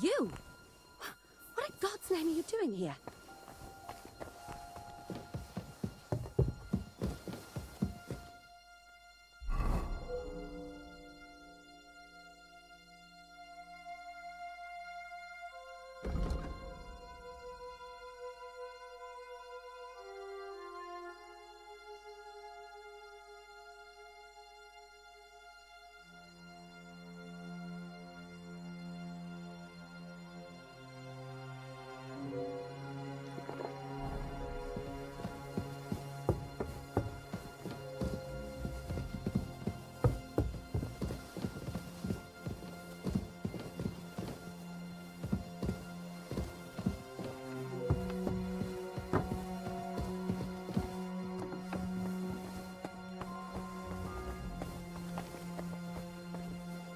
You? What in God's name are you doing here?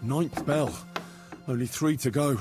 Ninth bell. Only 3 to go.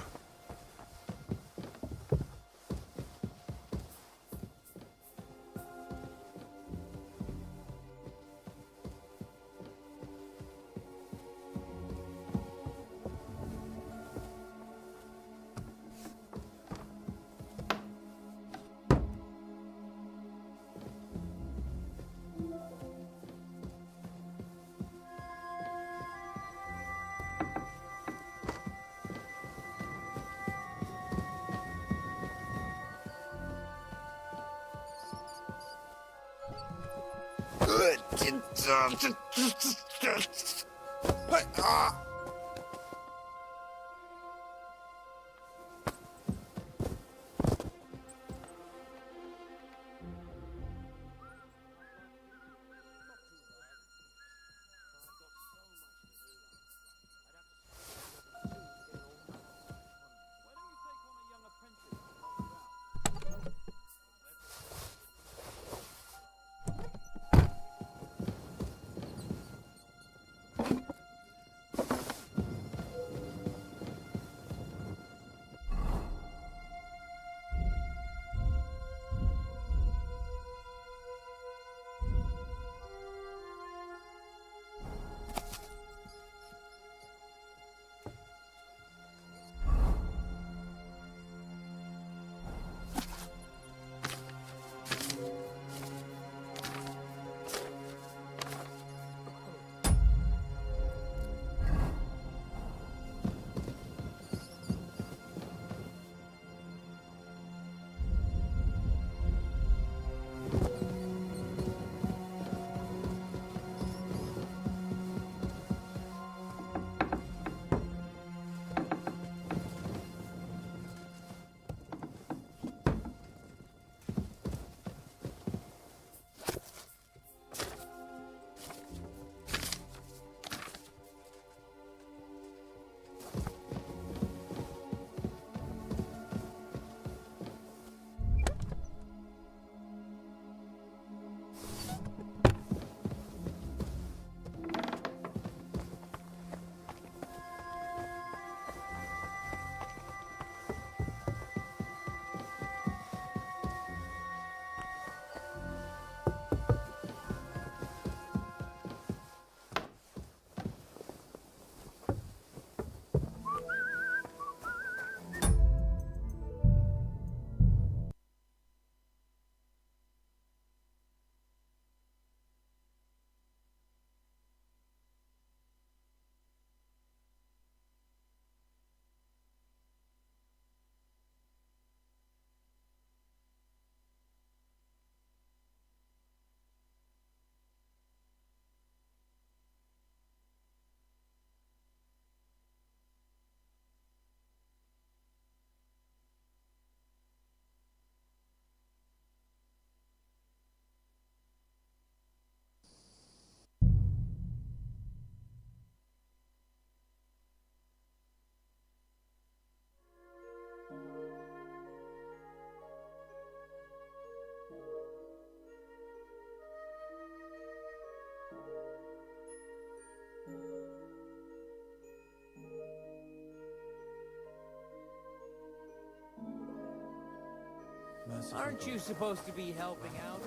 Aren't you supposed to be helping out?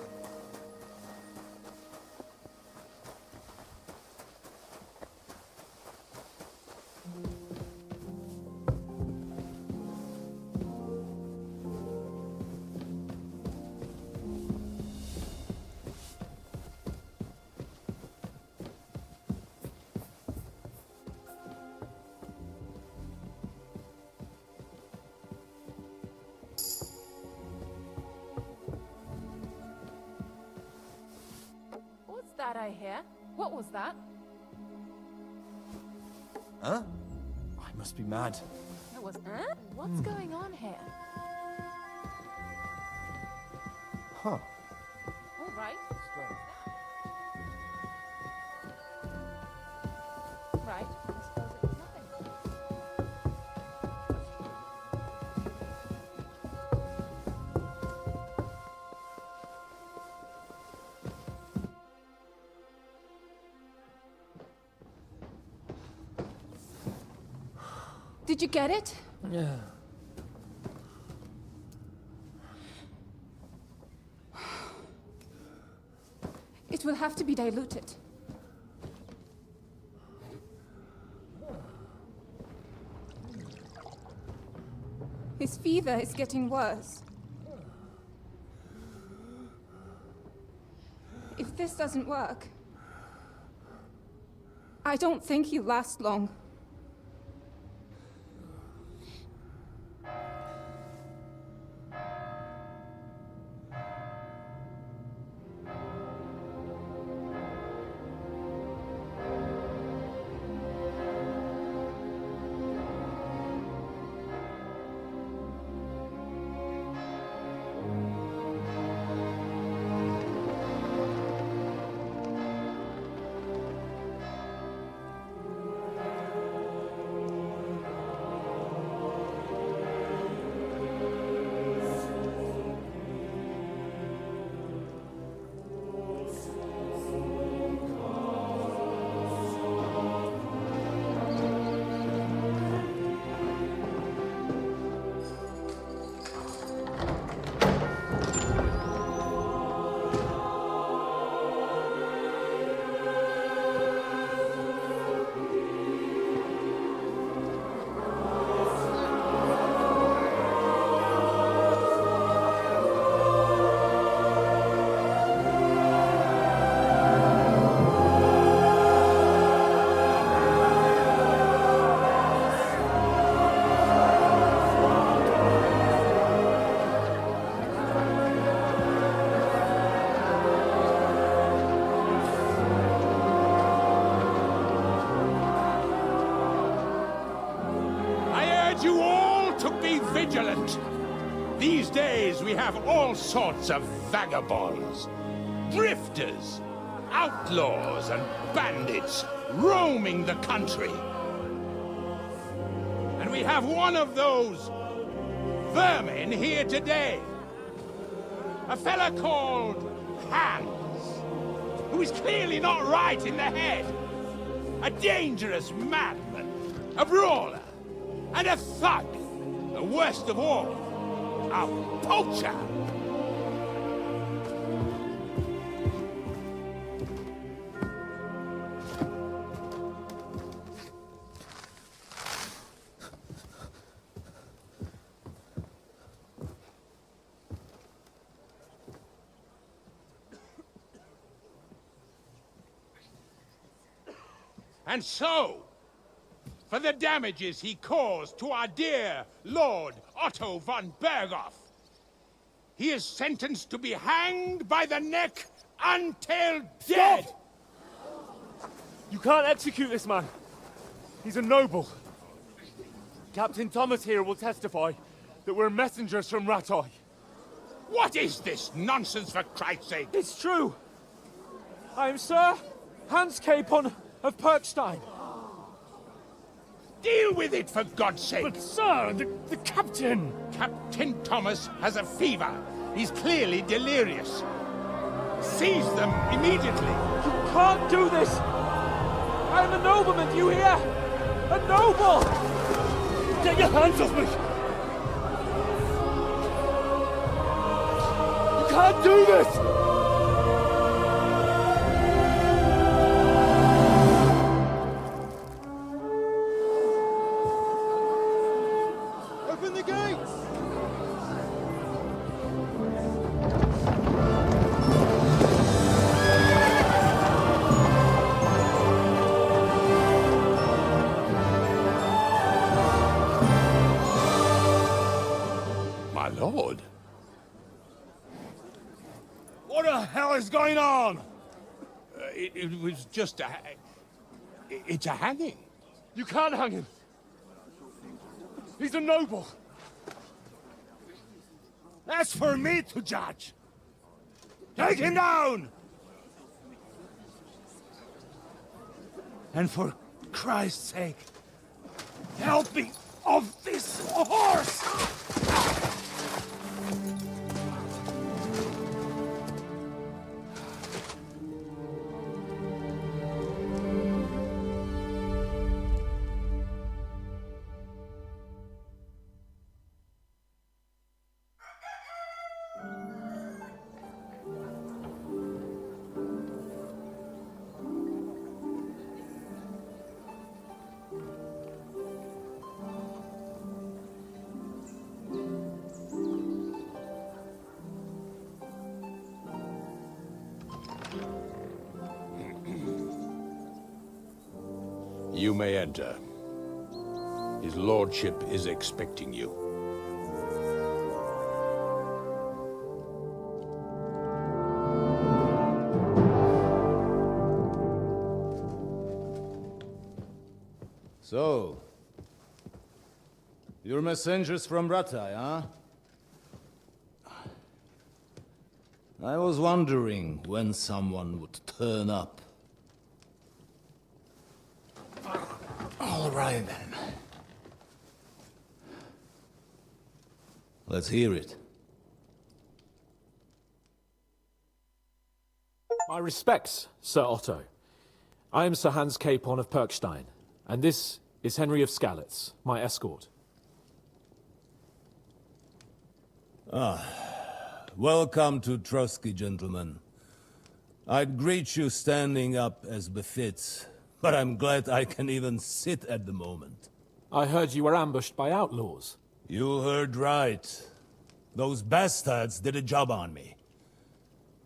I hear. What was that? Huh? I must be mad. That was... Huh? What's going on here? Huh. All right. Right. I suppose it was nothing. Did you get it? Yeah. It will have to be diluted. His fever is getting worse. If this doesn't work, I don't think he'll last long. You all to be vigilant. These days we have all sorts of vagabonds, drifters, outlaws and bandits roaming the country. And we have one of those vermin here today. A fella called Hans, who is clearly not right in the head. A dangerous madman, a brawler, and a thug, the worst of all, a poacher. And so, for the damages he caused to our dear Lord Otto von Berghoff, he is sentenced to be hanged by the neck until dead! You can't execute this man. He's a noble. Captain Thomas here will testify that we're messengers from Ratoi. What is this nonsense, for Christ's sake? It's true. I am Sir Hans Capon of Perkstein. Deal with it, for God's sake! But sir, the captain! Captain Thomas has a fever. He's clearly delirious. Seize them immediately. You can't do this! I'm a nobleman, do you hear? A noble! Get your hands off me! You can't do this! Open the gates! My lord. What the hell is going on? it was just a... It's a hanging. You can't hang him. He's a noble. That's for me to judge. Take him down! And for Christ's sake, help me off this horse! You may enter. His lordship is expecting you. So, you're messengers from Ratai, huh? I was wondering when someone would turn up. All right, then. Let's hear it. My respects, Sir Otto. I am Sir Hans Capon of Perkstein, and this is Henry of Skalitz, my escort. Welcome to Trotsky, gentlemen. I'd greet you standing up as befits, but I'm glad I can even sit at the moment. I heard you were ambushed by outlaws. You heard right. Those bastards did a job on me.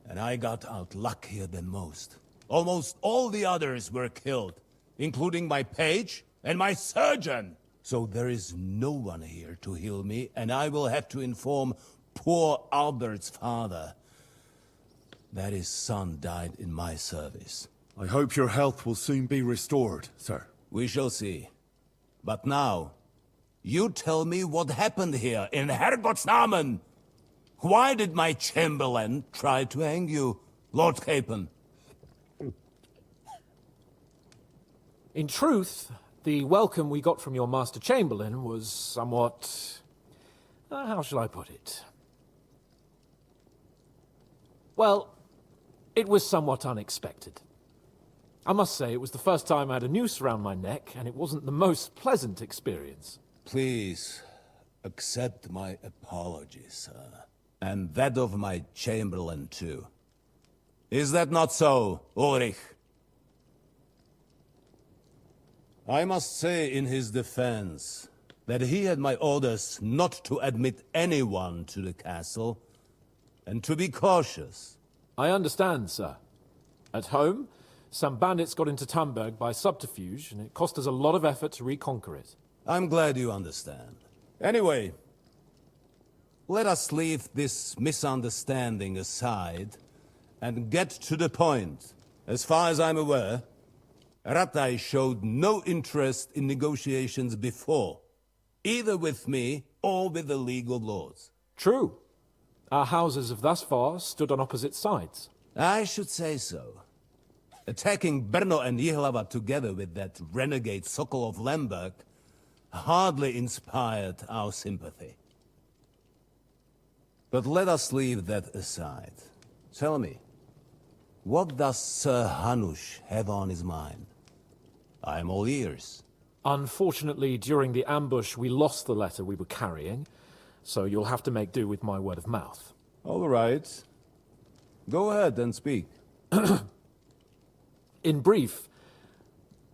And I got out luckier than most. Almost all the others were killed, including my page and my surgeon. So there is no one here to heal me, and I will have to inform poor Albert's father that his son died in my service. I hope your health will soon be restored, sir. We shall see. But now, you tell me what happened here in Herrgottsnamen. Why did my chamberlain try to hang you, Lord Capon? In truth, the welcome we got from your Master Chamberlain was somewhat... how shall I put it? Well, it was somewhat unexpected. I must say, it was the first time I had a noose around my neck, and it wasn't the most pleasant experience. Please, accept my apologies, sir. And that of my chamberlain, too. Is that not so, Ulrich? I must say in his defense that he had my orders not to admit anyone to the castle, and to be cautious. I understand, sir. At home, some bandits got into Tamberg by subterfuge, and it cost us a lot of effort to reconquer it. I'm glad you understand. Anyway, let us leave this misunderstanding aside and get to the point. As far as I'm aware, Ratai showed no interest in negotiations before, either with me or with the League of Lords. True. Our houses have thus far stood on opposite sides. I should say so. Attacking Brno and Jihlava together with that renegade Sokol of Lemberg hardly inspired our sympathy. But let us leave that aside. Tell me, what does Sir Hanush have on his mind? I am all ears. Unfortunately, during the ambush, we lost the letter we were carrying, so you'll have to make do with my word of mouth. All right. Go ahead and speak. In brief,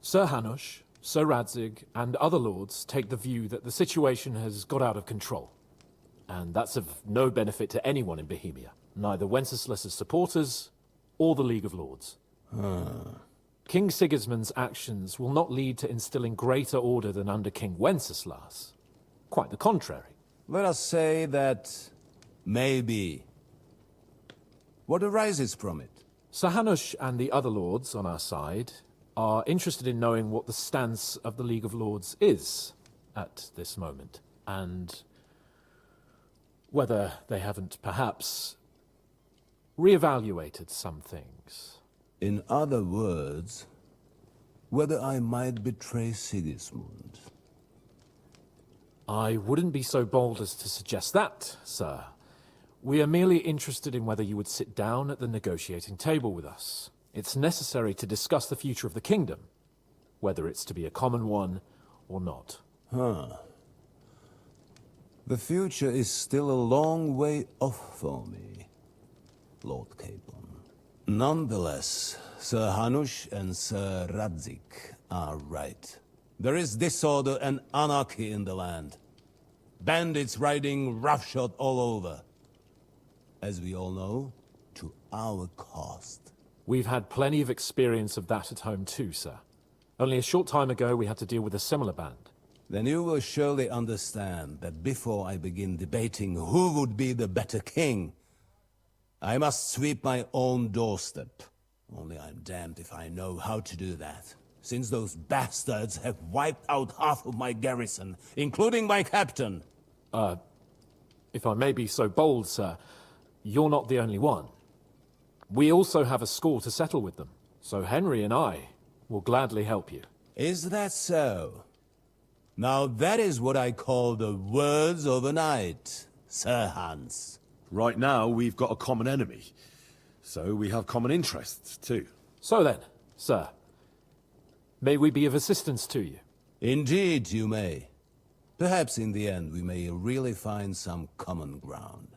Sir Hanush, Sir Radzig, and other lords take the view that the situation has got out of control. And that's of no benefit to anyone in Bohemia, neither Wenceslas's supporters or the League of Lords. King Sigismund's actions will not lead to instilling greater order than under King Wenceslas. Quite the contrary. Let us say that maybe. What arises from it? Sir Hanush and the other lords on our side are interested in knowing what the stance of the League of Lords is at this moment, and whether they haven't perhaps reevaluated some things. In other words, whether I might betray Sigismund. I wouldn't be so bold as to suggest that, sir. We are merely interested in whether you would sit down at the negotiating table with us. It's necessary to discuss the future of the kingdom, whether it's to be a common one or not. Huh. The future is still a long way off for me, Lord Capon. Nonetheless, Sir Hanush and Sir Radzik are right. There is disorder and anarchy in the land. Bandits riding roughshod all over. As we all know, to our cost. We've had plenty of experience of that at home too, sir. Only a short time ago we had to deal with a similar band. Then you will surely understand that before I begin debating who would be the better king, I must sweep my own doorstep. Only I'm damned if I know how to do that, since those bastards have wiped out half of my garrison, including my captain. If I may be so bold, sir, you're not the only one. We also have a score to settle with them, so Henry and I will gladly help you. Is that so? Now that is what I call the words of a knight, Sir Hans. Right now, we've got a common enemy, so we have common interests, too. So then, sir, may we be of assistance to you? Indeed you may. Perhaps in the end we may really find some common ground.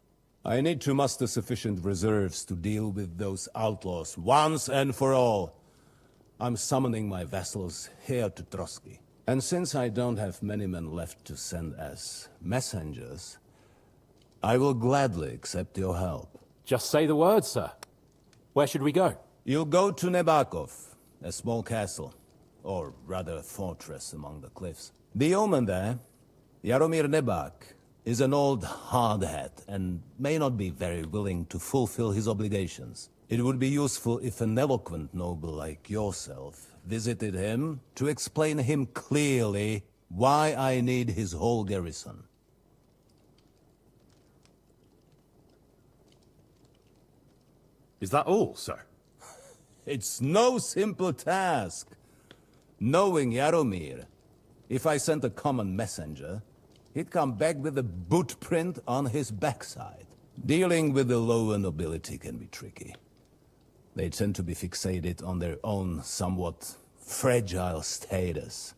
I need to muster sufficient reserves to deal with those outlaws once and for all. I'm summoning my vassals here to Trotsky. And since I don't have many men left to send as messengers, I will gladly accept your help. Just say the word, sir. Where should we go? You'll go to Nebakov, a small castle, or rather a fortress among the cliffs. The yeoman there, Jaromir Nebak, is an old hardhat and may not be very willing to fulfill his obligations. It would be useful if an eloquent noble like yourself visited him to explain him clearly why I need his whole garrison. Is that all, sir? It's no simple task. Knowing Jaromir, if I sent a common messenger, he'd come back with a boot print on his backside. Dealing with the lower nobility can be tricky. They tend to be fixated on their own somewhat fragile status.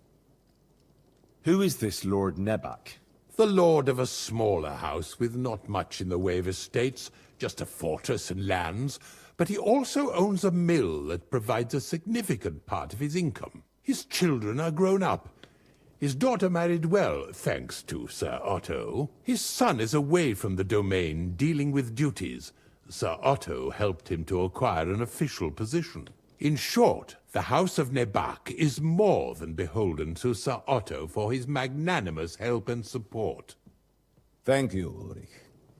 Who is this Lord Nebak? The lord of a smaller house with not much in the way of estates, just a fortress and lands, but he also owns a mill that provides a significant part of his income. His children are grown up. His daughter married well, thanks to Sir Otto. His son is away from the domain, dealing with duties. Sir Otto helped him to acquire an official position. In short, the House of Nebak is more than beholden to Sir Otto for his magnanimous help and support. Thank you, Ulrich.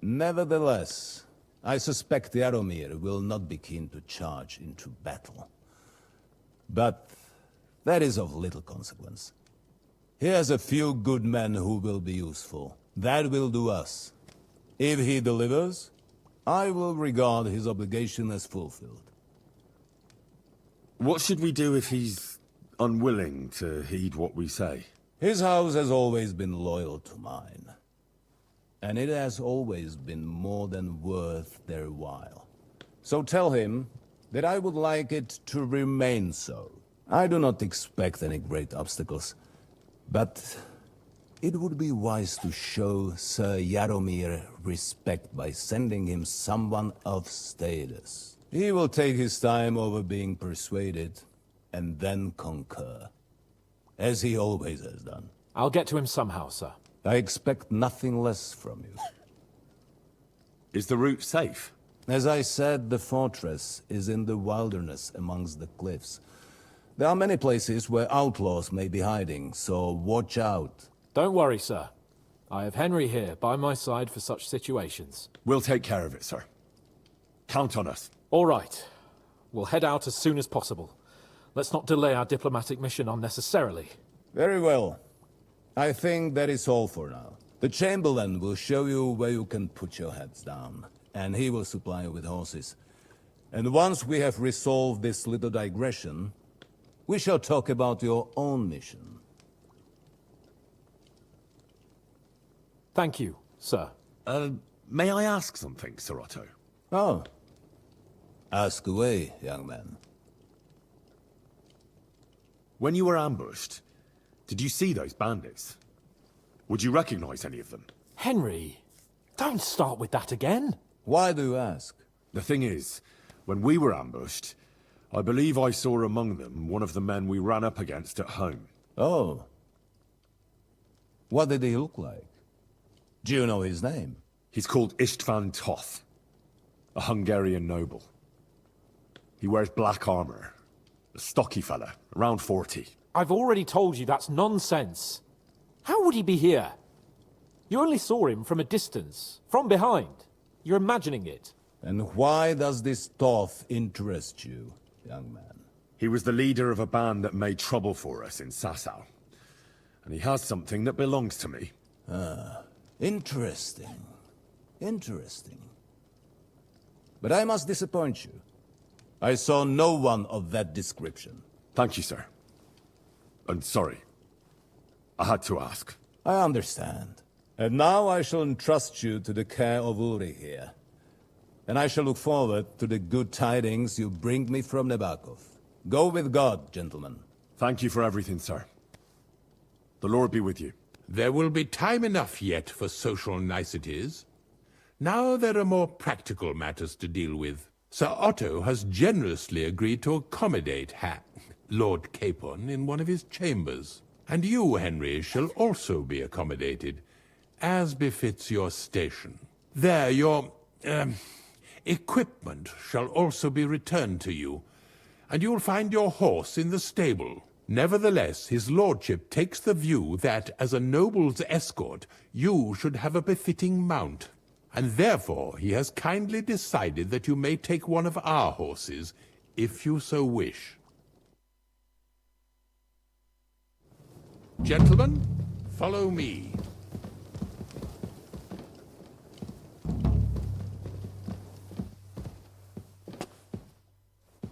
Nevertheless, I suspect Jaromir will not be keen to charge into battle. But that is of little consequence. Here's a few good men who will be useful. That will do us. If he delivers, I will regard his obligation as fulfilled. What should we do if he's unwilling to heed what we say? His house has always been loyal to mine. And it has always been more than worth their while. So tell him that I would like it to remain so. I do not expect any great obstacles, but it would be wise to show Sir Jaromir respect by sending him someone of status. He will take his time over being persuaded, and then concur, as he always has done. I'll get to him somehow, sir. I expect nothing less from you. Is the route safe? As I said, the fortress is in the wilderness amongst the cliffs. There are many places where outlaws may be hiding, so watch out. Don't worry, sir. I have Henry here by my side for such situations. We'll take care of it, sir. Count on us. All right. We'll head out as soon as possible. Let's not delay our diplomatic mission unnecessarily. Very well. I think that is all for now. The Chamberlain will show you where you can put your heads down, and he will supply you with horses. And once we have resolved this little digression, we shall talk about your own mission. Thank you, sir. May I ask something, Sir Otto? Oh. Ask away, young man. When you were ambushed, did you see those bandits? Would you recognize any of them? Henry, don't start with that again. Why do you ask? The thing is, when we were ambushed, I believe I saw among them one of the men we ran up against at home. Oh. What did he look like? Do you know his name? He's called Istvan Toth, a Hungarian noble. He wears black armor. A stocky fella, around 40. I've already told you that's nonsense. How would he be here? You only saw him from a distance, from behind. You're imagining it. And why does this Toth interest you, young man? He was the leader of a band that made trouble for us in Sasau. And he has something that belongs to me. Ah, interesting. Interesting. But I must disappoint you. I saw no one of that description. Thank you, sir. And sorry. I had to ask. I understand. And now I shall entrust you to the care of Uri here. And I shall look forward to the good tidings you bring me from Nebakov. Go with God, gentlemen. Thank you for everything, sir. The Lord be with you. There will be time enough yet for social niceties. Now there are more practical matters to deal with. Sir Otto has generously agreed to accommodate Lord Capon in one of his chambers. And you, Henry, shall also be accommodated, as befits your station. There, your, equipment shall also be returned to you, and you'll find your horse in the stable. Nevertheless, his lordship takes the view that, as a noble's escort, you should have a befitting mount. And therefore he has kindly decided that you may take one of our horses, if you so wish. Gentlemen, follow me.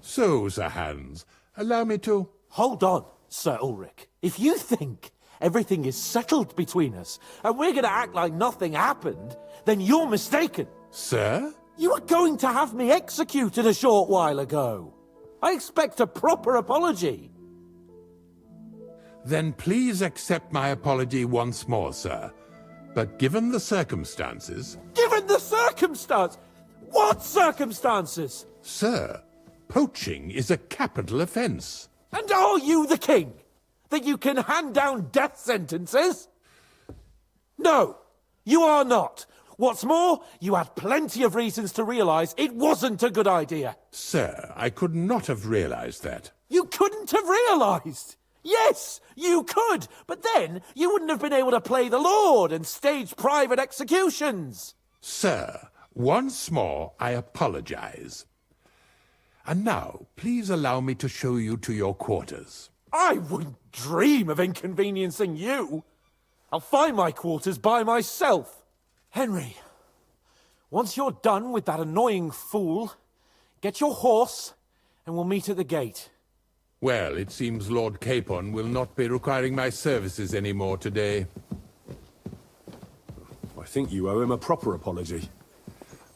So, Sir Hans, allow me to... Hold on, Sir Ulrich. If you think everything is settled between us, and we're going to act like nothing happened, then you're mistaken. Sir? You were going to have me executed a short while ago. I expect a proper apology. Then please accept my apology once more, sir. But given the circumstances... Given the circumstance? What circumstances? Sir, poaching is a capital offense. And are you the king? That you can hand down death sentences? No, you are not. What's more, you had plenty of reasons to realize it wasn't a good idea. Sir, I could not have realized that. You couldn't have realized? Yes, you could, but then you wouldn't have been able to play the Lord and stage private executions. Sir, once more I apologize. And now, please allow me to show you to your quarters. I wouldn't dream of inconveniencing you. I'll find my quarters by myself. Henry, once you're done with that annoying fool, get your horse and we'll meet at the gate. Well, it seems Lord Capon will not be requiring my services anymore today. I think you owe him a proper apology.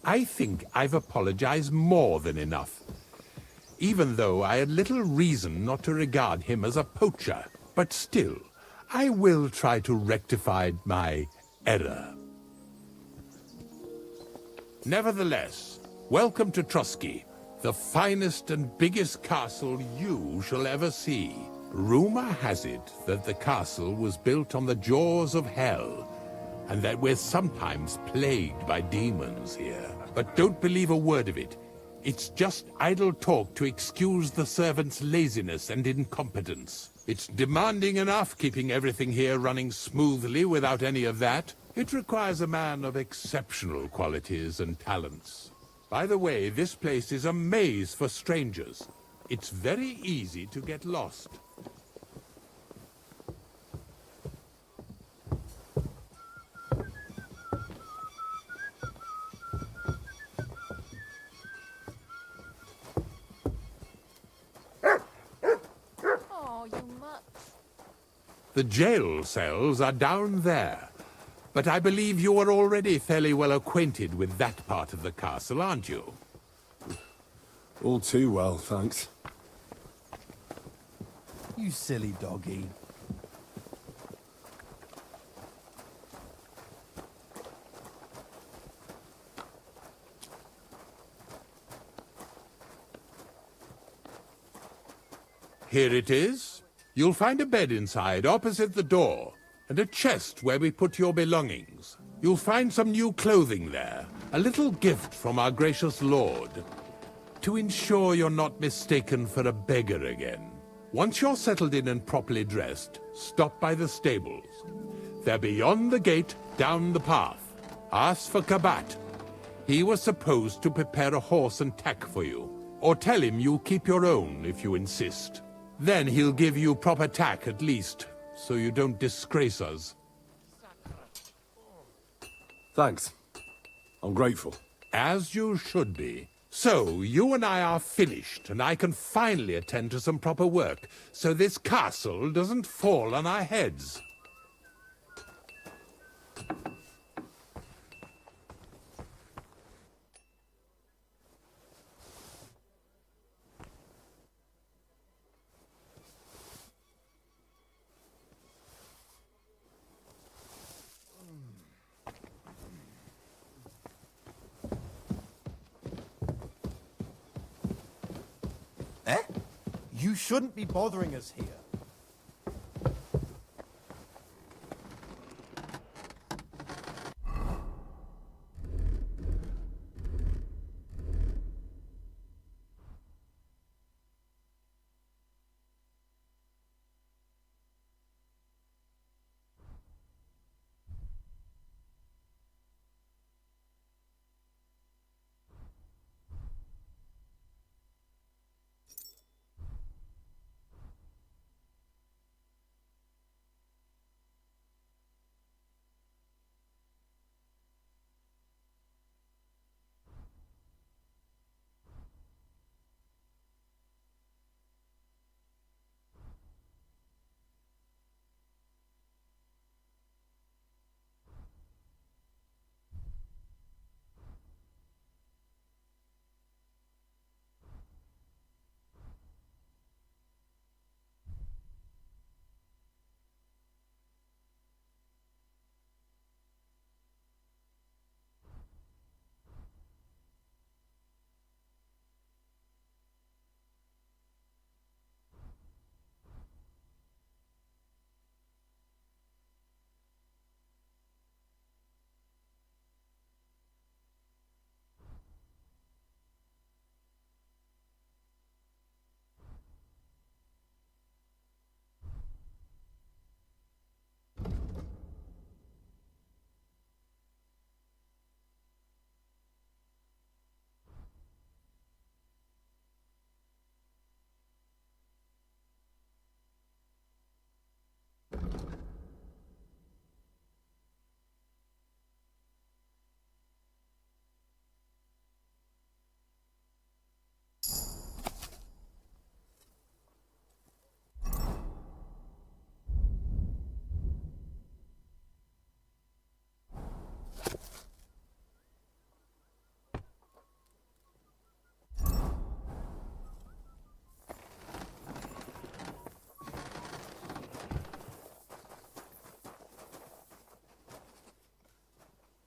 I think I've apologized more than enough. Even though I had little reason not to regard him as a poacher. But still, I will try to rectify my error. Nevertheless, welcome to Trotsky, the finest and biggest castle you shall ever see. Rumor has it that the castle was built on the jaws of hell, and that we're sometimes plagued by demons here. But don't believe a word of it. It's just idle talk to excuse the servants' laziness and incompetence. It's demanding enough keeping everything here running smoothly without any of that. It requires a man of exceptional qualities and talents. By the way, this place is a maze for strangers. It's very easy to get lost. Oh, you mutt. The jail cells are down there. But I believe you are already fairly well acquainted with that part of the castle, aren't you? All too well, thanks. You silly doggy. Here it is. You'll find a bed inside, opposite the door, and a chest where we put your belongings. You'll find some new clothing there, a little gift from our gracious lord, to ensure you're not mistaken for a beggar again. Once you're settled in and properly dressed, stop by the stables. They're beyond the gate, down the path. Ask for Kabat. He was supposed to prepare a horse and tack for you, or tell him you'll keep your own if you insist. Then he'll give you proper tack at least, so you don't disgrace us. Thanks. I'm grateful. As you should be. So, you and I are finished, and I can finally attend to some proper work, so this castle doesn't fall on our heads. Eh? You shouldn't be bothering us here.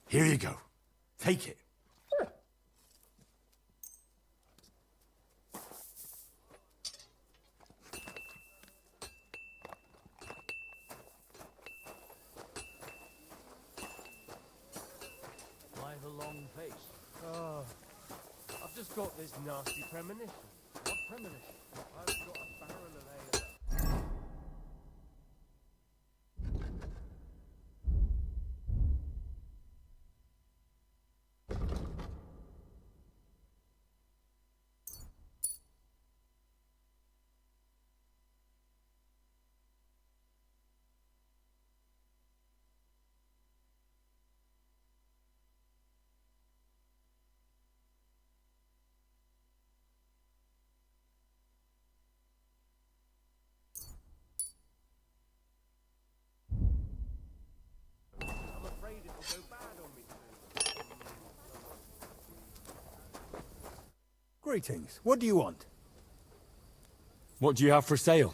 Here you go. Take it. Why the long face? Oh, I've just got this nasty premonition. What premonition? I've got a barrel of ale. Greetings. What do you want? What do you have for sale?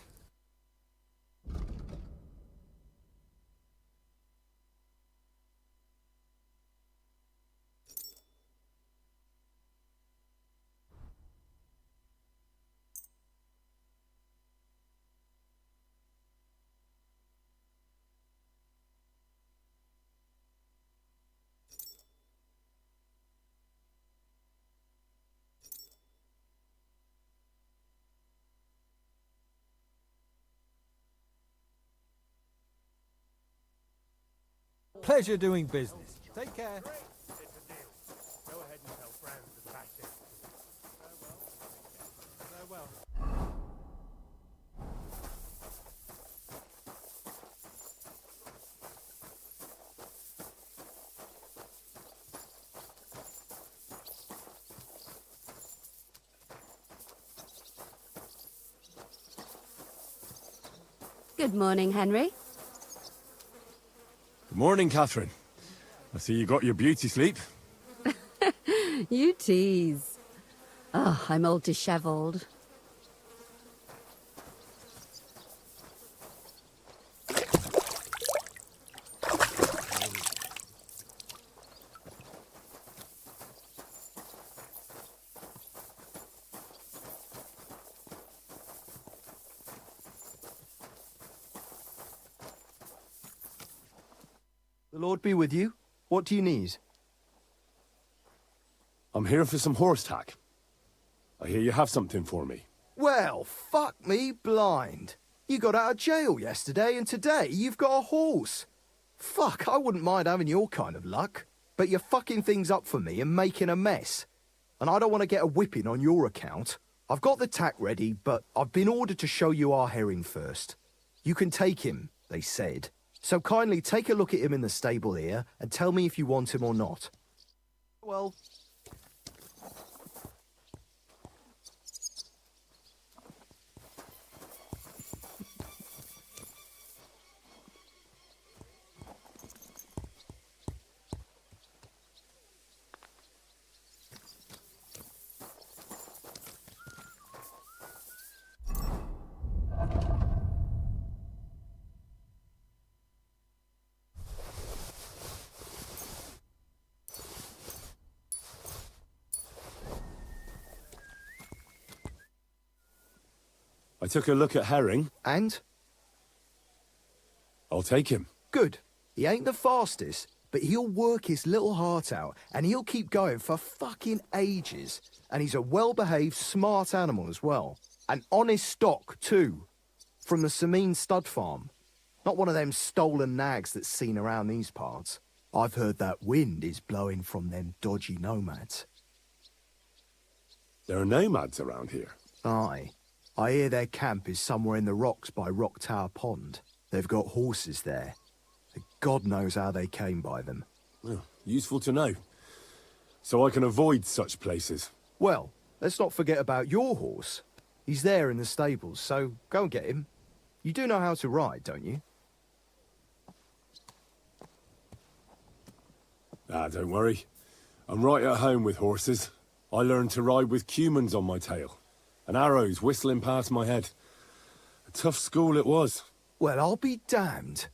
Pleasure doing business. Take care. Go ahead and tell friends and back it. Farewell. Good morning, Henry. Good morning, Catherine. I see you got your beauty sleep. You tease. Oh, I'm all dishevelled. The Lord be with you. What do you need? I'm here for some horse tack. I hear you have something for me. Well, fuck me blind. You got out of jail yesterday, and today you've got a horse. Fuck, I wouldn't mind having your kind of luck. But you're fucking things up for me and making a mess. And I don't want to get a whipping on your account. I've got the tack ready, but I've been ordered to show you our herring first. You can take him, they said. So kindly take a look at him in the stable here and tell me if you want him or not. Well... I took a look at Herring. And? I'll take him. Good. He ain't the fastest, but he'll work his little heart out, and he'll keep going for fucking ages. And he's a well-behaved, smart animal as well. An honest stock, too. From the Sameen stud farm. Not one of them stolen nags that's seen around these parts. I've heard that wind is blowing from them dodgy nomads. There are nomads around here. Aye. I hear their camp is somewhere in the rocks by Rock Tower Pond. They've got horses there. God knows how they came by them. Well, useful to know. So I can avoid such places. Well, let's not forget about your horse. He's there in the stables, so go and get him. You do know how to ride, don't you? Ah, don't worry. I'm right at home with horses. I learned to ride with cumans on my tail. And arrows whistling past my head. A tough school it was. Well, I'll be damned.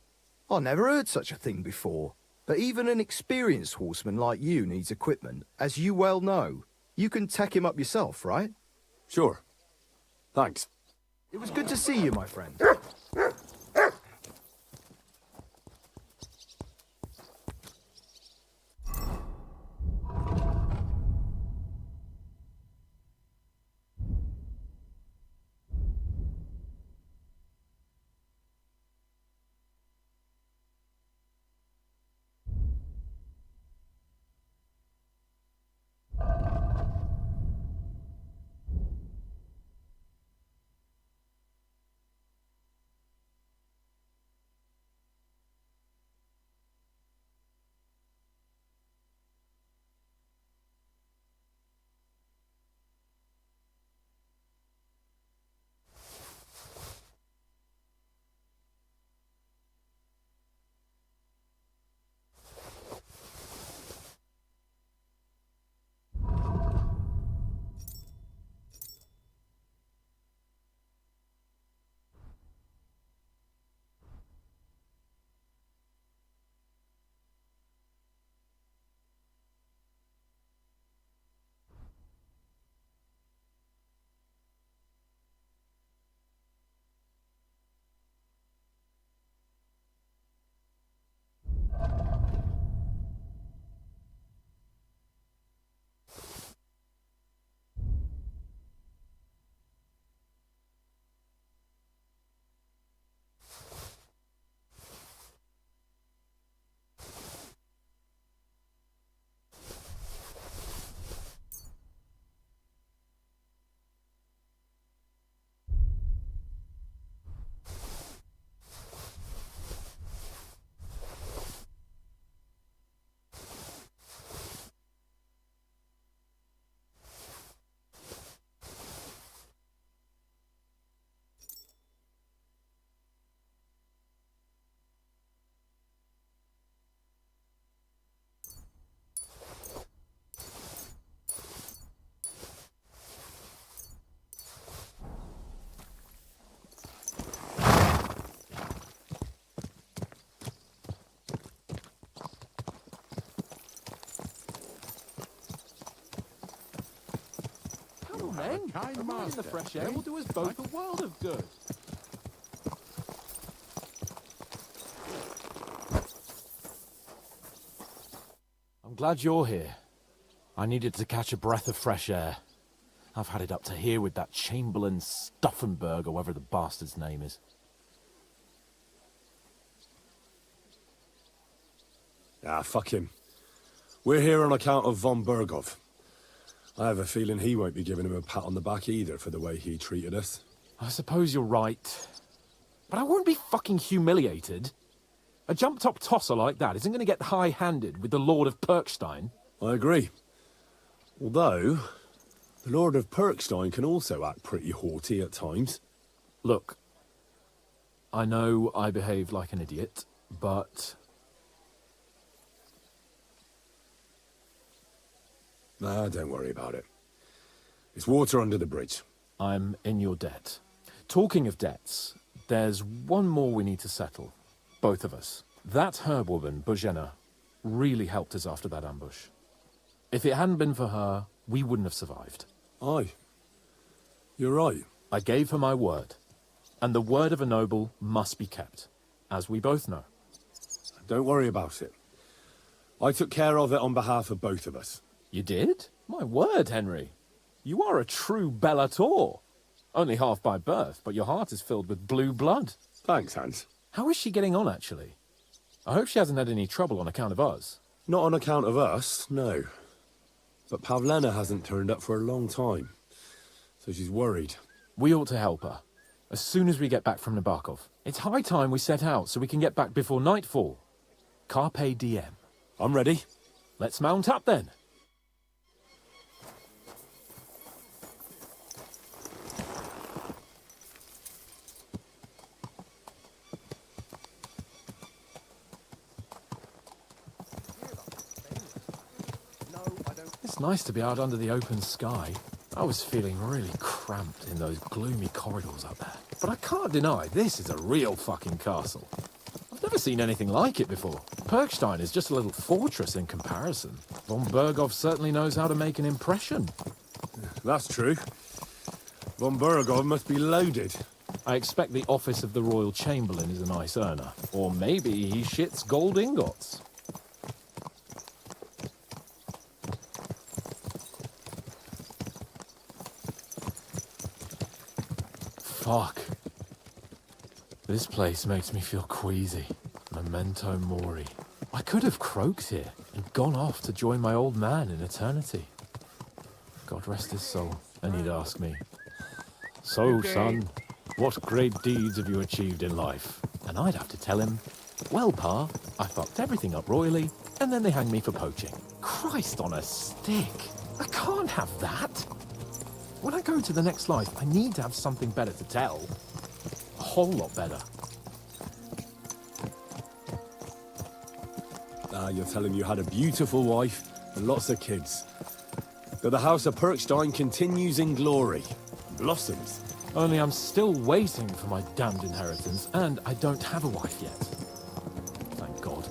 I never heard such a thing before. But even an experienced horseman like you needs equipment, as you well know. You can tack him up yourself, right? Sure. Thanks. It was good to see you, my friend. men. kind A ride in the master, fresh air eh? will do us both a world of good. I'm glad you're here. I needed to catch a breath of fresh air. I've had it up to here with that Chamberlain Stuffenberg, or whatever the bastard's name is. Ah, fuck him. We're here on account of von Bergov. I have a feeling he won't be giving him a pat on the back either for the way he treated us. I suppose you're right. But I won't be fucking humiliated. A jump-top tosser like that isn't going to get high-handed with the Lord of Perkstein. I agree. Although, the Lord of Perkstein can also act pretty haughty at times. Look, I know I behaved like an idiot, but... Nah, don't worry about it. It's water under the bridge. I'm in your debt. Talking of debts, there's one more we need to settle. Both of us. That herb woman, Bozhena, really helped us after that ambush. If it hadn't been for her, we wouldn't have survived. Aye. You're right. I gave her my word. And the word of a noble must be kept, as we both know. Don't worry about it. I took care of it on behalf of both of us. You did? My word, Henry. You are a true Bellator. Only half by birth, but your heart is filled with blue blood. Thanks, Hans. How is she getting on, actually? I hope she hasn't had any trouble on account of us. Not on account of us, no. But Pavlena hasn't turned up for a long time, so she's worried. We ought to help her, as soon as we get back from Nabokov. It's high time we set out so we can get back before nightfall. Carpe diem. I'm ready. Let's mount up, then. It's nice to be out under the open sky. I was feeling really cramped in those gloomy corridors up there. But I can't deny, this is a real fucking castle. I've never seen anything like it before. Perkstein is just a little fortress in comparison. Von Bergov certainly knows how to make an impression. That's true. Von Bergov must be loaded. I expect the office of the Royal Chamberlain is a nice earner. Or maybe he shits gold ingots. Fuck. This place makes me feel queasy. Memento mori. I could have croaked here and gone off to join my old man in eternity. God rest his soul. And he'd ask me, "So, son, what great deeds have you achieved in life?" And I'd have to tell him, "Well, Pa, I fucked everything up royally, and then they hanged me for poaching." Christ on a stick. I can't have that. When I go to the next life, I need to have something better to tell. A whole lot better. You're telling me you had a beautiful wife and lots of kids. But the House of Perkstein continues in glory. Blossoms. Only I'm still waiting for my damned inheritance, and I don't have a wife yet. Thank God.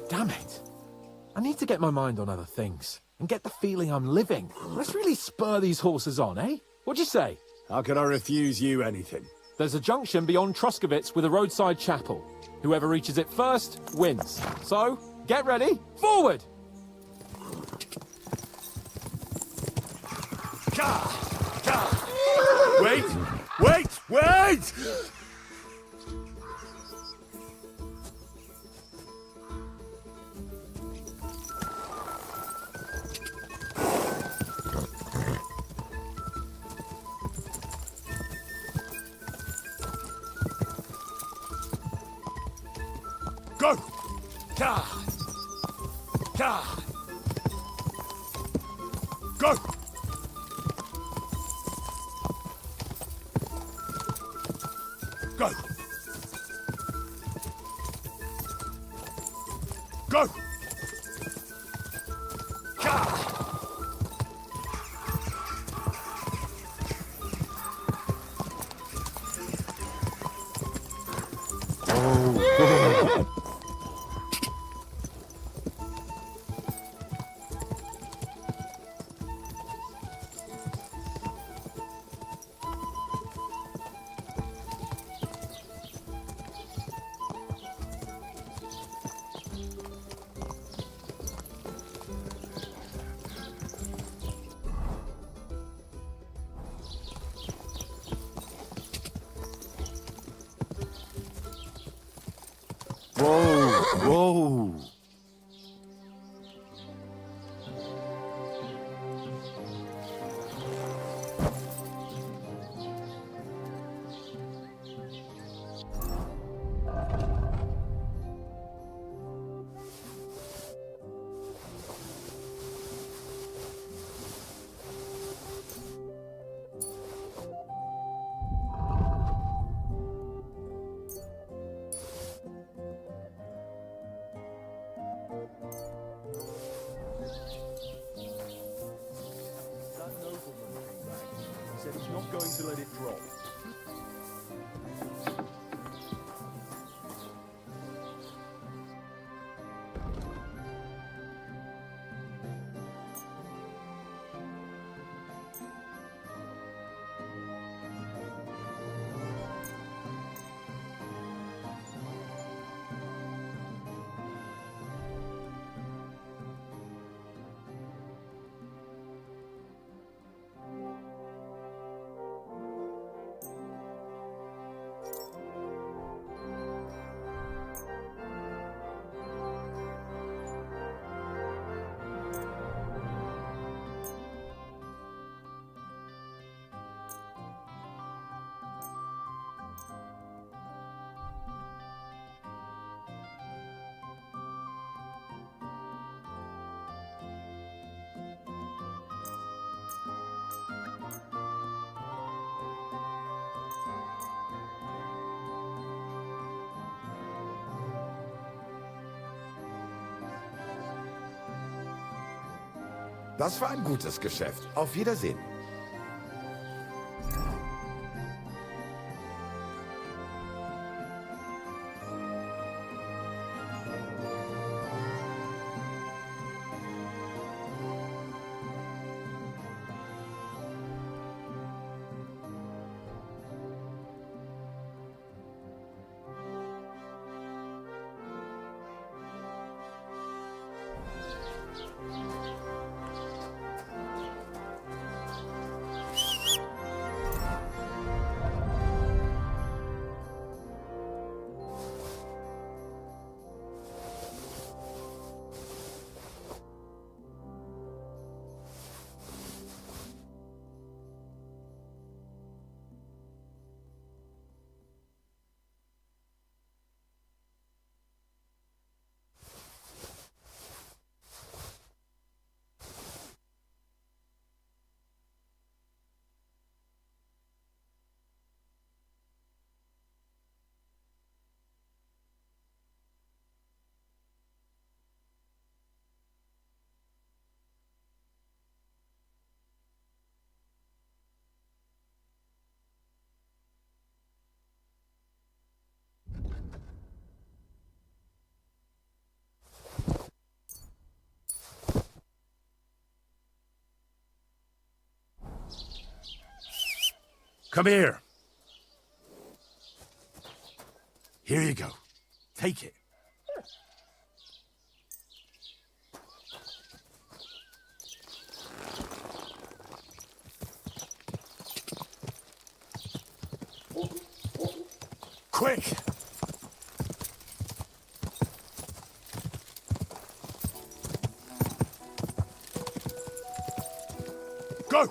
Damn it. I need to get my mind on other things, and get the feeling I'm living. Let's really spur these horses on, eh? What'd you say? How could I refuse you anything? There's a junction beyond Troskovitz with a roadside chapel. Whoever reaches it first wins. So, get ready, forward! Wait! Wait! Wait! Go! Ka! Ka! Go! Go! Go! Ka! Whoa, whoa. Das war ein gutes Geschäft. Auf Wiedersehen. Come here. Here you go. Take it. Quick! Go!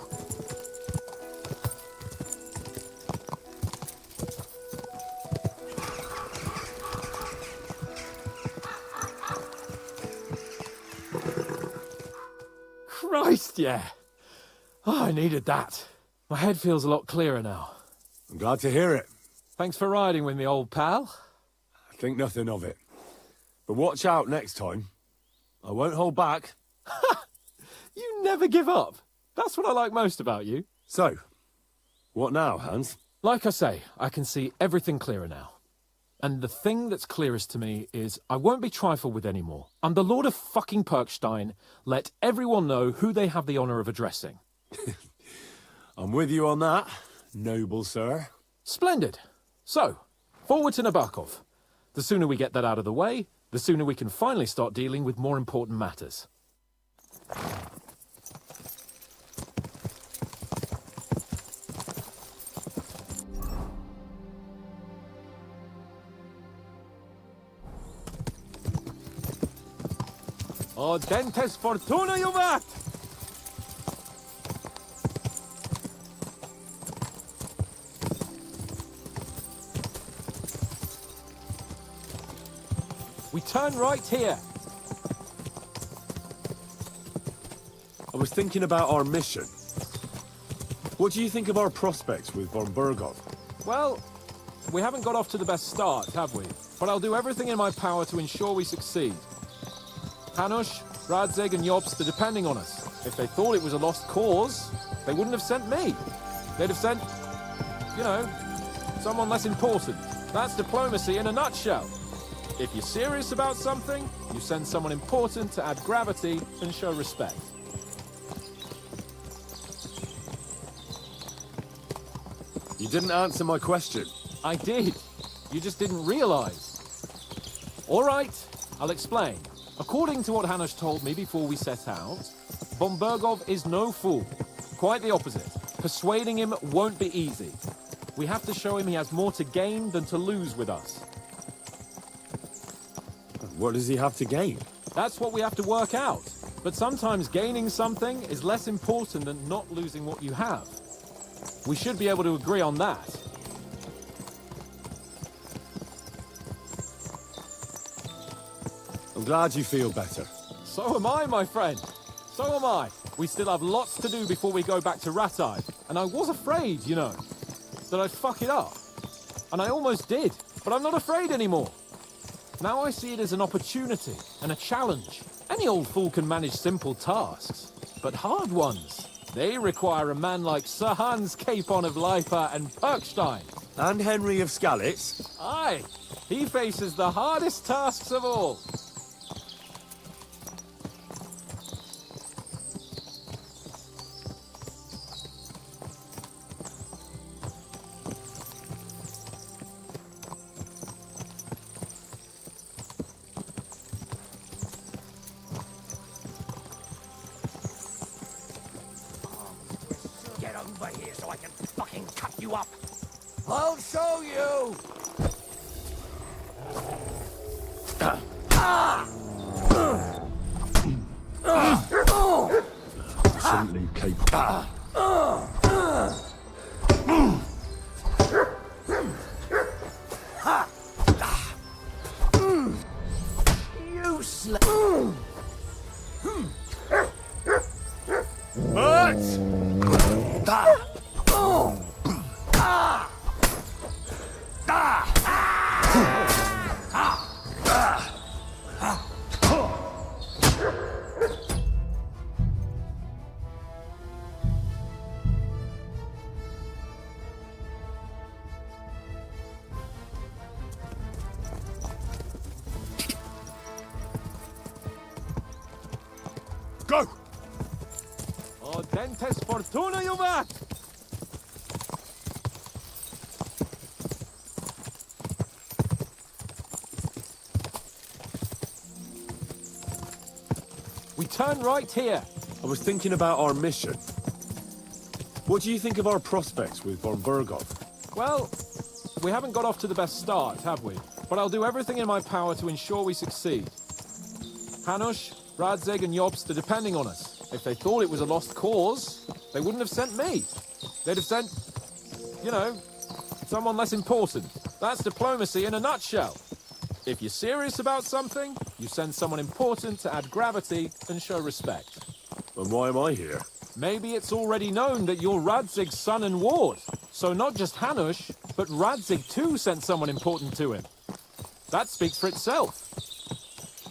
Christ, yeah. Oh, I needed that. My head feels a lot clearer now. I'm glad to hear it. Thanks for riding with me, old pal. I think nothing of it. But watch out next time. I won't hold back. You never give up. That's what I like most about you. So, what now, Hans? Like I say, I can see everything clearer now. And the thing that's clearest to me is I won't be trifled with anymore. I'm the Lord of fucking Perkstein. Let everyone know who they have the honour of addressing. I'm with you on that, noble sir. Splendid. So, forward to Nabokov. The sooner we get that out of the way, the sooner we can finally start dealing with more important matters. O dentes fortuna juvat! We turn right here. I was thinking about our mission. What do you think of our prospects with von Burgov? Well, we haven't got off to the best start, have we? But I'll do everything in my power to ensure we succeed. Hanush, Radzig and Jobst are depending on us. If they thought it was a lost cause, they wouldn't have sent me. They'd have sent, you know, someone less important. That's diplomacy in a nutshell. If you're serious about something, you send someone important to add gravity and show respect. You didn't answer my question. I did. You just didn't realize. All right, I'll explain. According to what Hanush told me before we set out, von Burgov is no fool. Quite the opposite. Persuading him won't be easy. We have to show him he has more to gain than to lose with us. What does he have to gain? That's what we have to work out. But sometimes gaining something is less important than not losing what you have. We should be able to agree on that. I'm glad you feel better. So am I, my friend. So am I. We still have lots to do before we go back to Ratai. And I was afraid, you know, that I'd fuck it up. And I almost did. But I'm not afraid anymore. Now I see it as an opportunity and a challenge. Any old fool can manage simple tasks. But hard ones, they require a man like Sir Hans Capon of Leipa and Perkstein. And Henry of Skalitz. Aye, he faces the hardest tasks of all. Get over here so I can fucking cut you up. I'll show you. Shouldn't leave Cape. Useless. Go! O dentes fortuna juvat! We turn right here. I was thinking about our mission. What do you think of our prospects with von Burgov? Well, we haven't got off to the best start, have we? But I'll do everything in my power to ensure we succeed. Hanush, Radzig and Jobst are depending on us. If they thought it was a lost cause, they wouldn't have sent me. They'd have sent, you know, someone less important. That's diplomacy in a nutshell. If you're serious about something, you send someone important to add gravity and show respect. And why am I here? Maybe it's already known that you're Radzig's son and ward. So not just Hanush, but Radzig too sent someone important to him. That speaks for itself.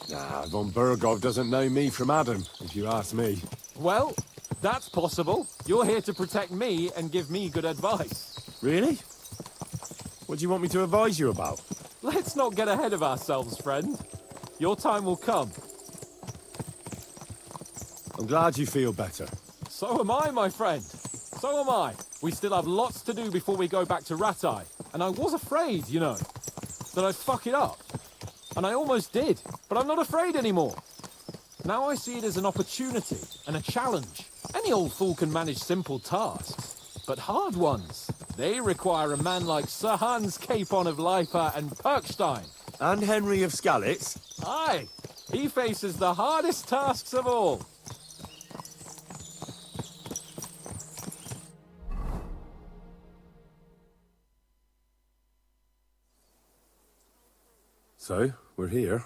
Nah, von Burgov doesn't know me from Adam, if you ask me. Well, that's possible. You're here to protect me and give me good advice. Really? What do you want me to advise you about? Let's not get ahead of ourselves, friend. Your time will come. I'm glad you feel better. So am I, my friend. So am I. We still have lots to do before we go back to Ratai. And I was afraid, you know, that I'd fuck it up. And I almost did. But I'm not afraid anymore. Now I see it as an opportunity and a challenge. Any old fool can manage simple tasks. But hard ones, they require a man like Sir Hans Capon of Leipa and Perkstein. And Henry of Skalitz. Aye, He faces the hardest tasks of all. So, we're here.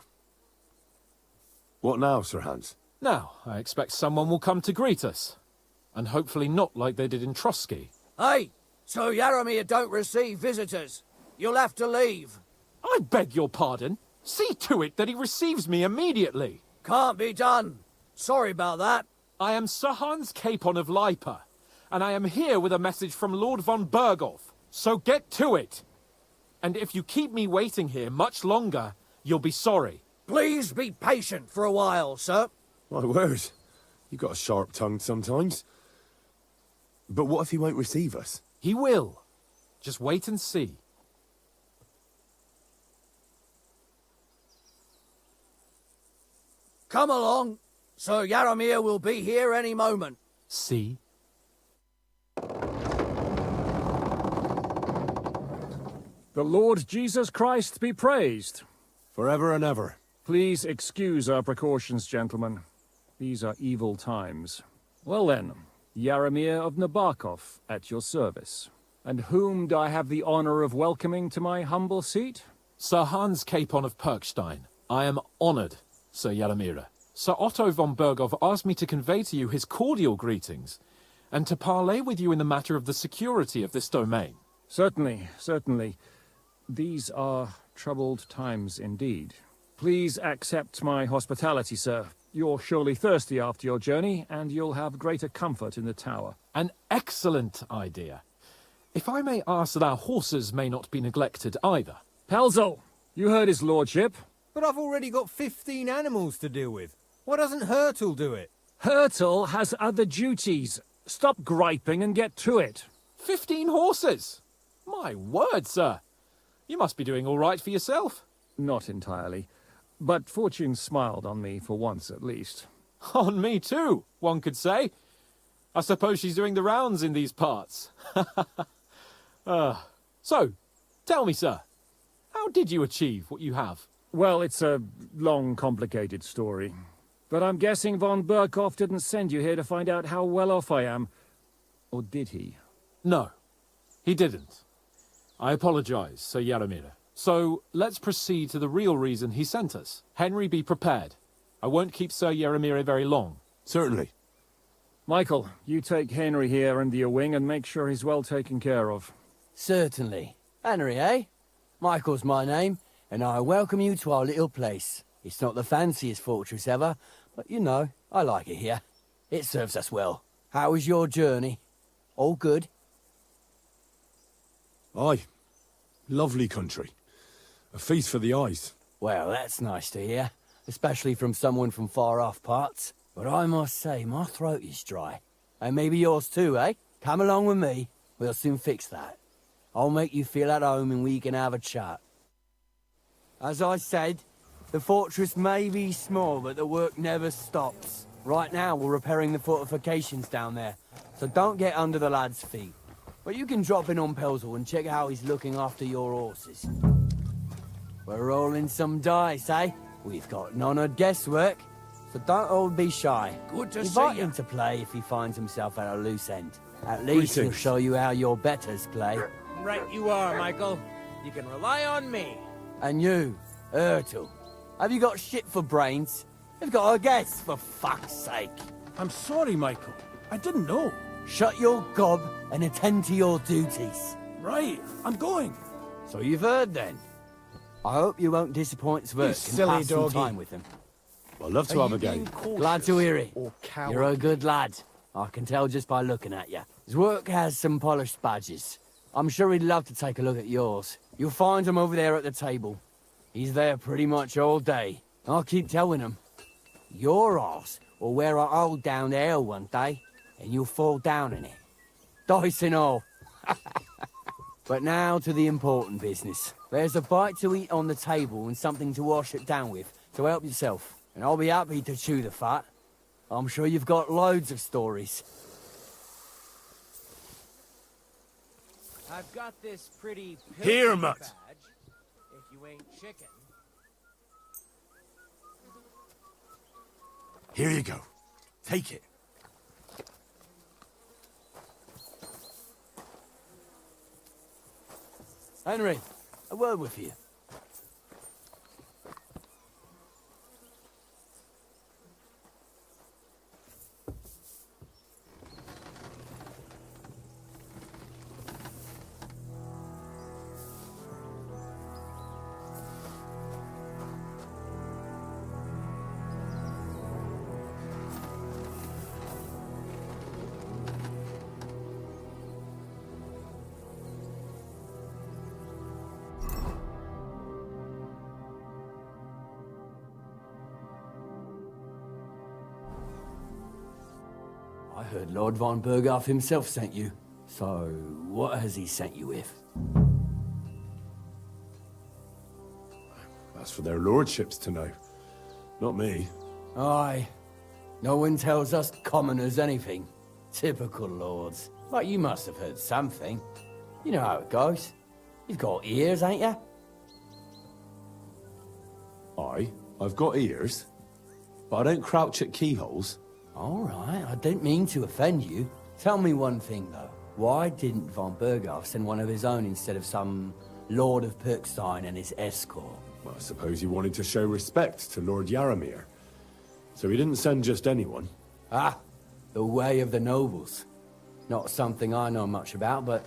What now, Sir Hans? Now, I expect someone will come to greet us. And hopefully not like they did in Trotsky. Hey, Sir Yaromir don't receive visitors. You'll have to leave. I beg your pardon. See to it that he receives me immediately. Can't be done. Sorry about that. I am Sir Hans Capon of Lipa, and I am here with a message from Lord von Berghoff. So get to it. And if you keep me waiting here much longer, you'll be sorry. Please be patient for a while, sir. My word. You got a sharp tongue sometimes. But what if he won't receive us? He will. Just wait and see. Come along. Sir Yaromir will be here any moment. See? The Lord Jesus Christ be praised. Forever and ever. Please excuse our precautions, gentlemen. These are evil times. Well then, Yaromir of Nabokov, at your service. And whom do I have the honor of welcoming to my humble seat? Sir Hans Capon of Perkstein. I am honored, Sir Yaromir. Sir Otto von Berghoff asked me to convey to you his cordial greetings, and to parley with you in the matter of the security of this domain. Certainly, certainly. These are troubled times indeed. Please accept my hospitality, sir. You're surely thirsty after your journey, and you'll have greater comfort in the tower. An excellent idea. If I may ask that our horses may not be neglected either. Pelzel, you heard his lordship. But I've already got 15 animals to deal with. Why doesn't Hurtle do it? Hurtle has other duties. Stop griping and get to it. 15 horses? My word, sir. You must be doing all right for yourself. Not entirely. But fortune smiled on me for once at least. On me too, one could say. I suppose she's doing the rounds in these parts. So, tell me, sir, how did you achieve what you have? Well, it's a long, complicated story. But I'm guessing von Berghoff didn't send you here to find out how well off I am. Or did he? No, he didn't. I apologize, Sir Yaromir. So, let's proceed to the real reason he sent us. Henry, be prepared. I won't keep Sir Yaromir very long. Certainly. Michael, you take Henry here under your wing and make sure he's well taken care of. Certainly. Henry, eh? Michael's my name, and I welcome you to our little place. It's not the fanciest fortress ever, but you know, I like it here. It serves us well. How was your journey? All good? Aye. Lovely country. A feast for the eyes. Well, that's nice to hear, especially from someone from far-off parts. But I must say, my throat is dry. And maybe yours too, eh? Come along with me. We'll soon fix that. I'll make you feel at home and we can have a chat. As I said, the fortress may be small, but the work never stops. Right now, we're repairing the fortifications down there, so don't get under the lad's feet. But you can drop in on Pelzel and check how he's looking after your horses. We're rolling some dice, eh? We've got none of guesswork, so don't all be shy. Good to see Invite you. him to play if he finds himself at a loose end. At least he'll show you how your betters play. Right you are, Michael. You can rely on me. And you, Ertl, have you got shit for brains? You've got a guess, for fuck's sake. I'm sorry, Michael. I didn't know. Shut your gob and attend to your duties. Right, I'm going. So you've heard then. I hope you won't disappoint Sverk and silly pass some doggy. time with him. I'd love to have a game. Glad to hear it. Or coward? You're a good lad. I can tell just by looking at you. Zwerk has some polished badges. I'm sure he'd love to take a look at yours. You'll find him over there at the table. He's there pretty much all day. I'll keep telling him. Your arse will wear a hole down the hill one day, and you'll fall down in it. Dice and all. But now to the important business. There's a bite to eat on the table and something to wash it down with, so help yourself. And I'll be happy to chew the fat. I'm sure you've got loads of stories. I've got this pretty Here, pilgrim mutt. badge, if you ain't chicken. Here you go. Take it. Henry, a word with you. I heard Lord von Berghoff himself sent you. So, what has he sent you with? That's for their lordships to know. Not me. Aye. No one tells us commoners anything. Typical lords. But you must have heard something. You know how it goes. You've got ears, ain't ya? I've got ears. But I don't crouch at keyholes. All right, I didn't mean to offend you. Tell me one thing, though. Why didn't von Berghoff send one of his own instead of some Lord of Pirkstein and his escort? Well, I suppose he wanted to show respect to Lord Yaramir. So he didn't send just anyone. Ah, the way of the nobles. Not something I know much about, but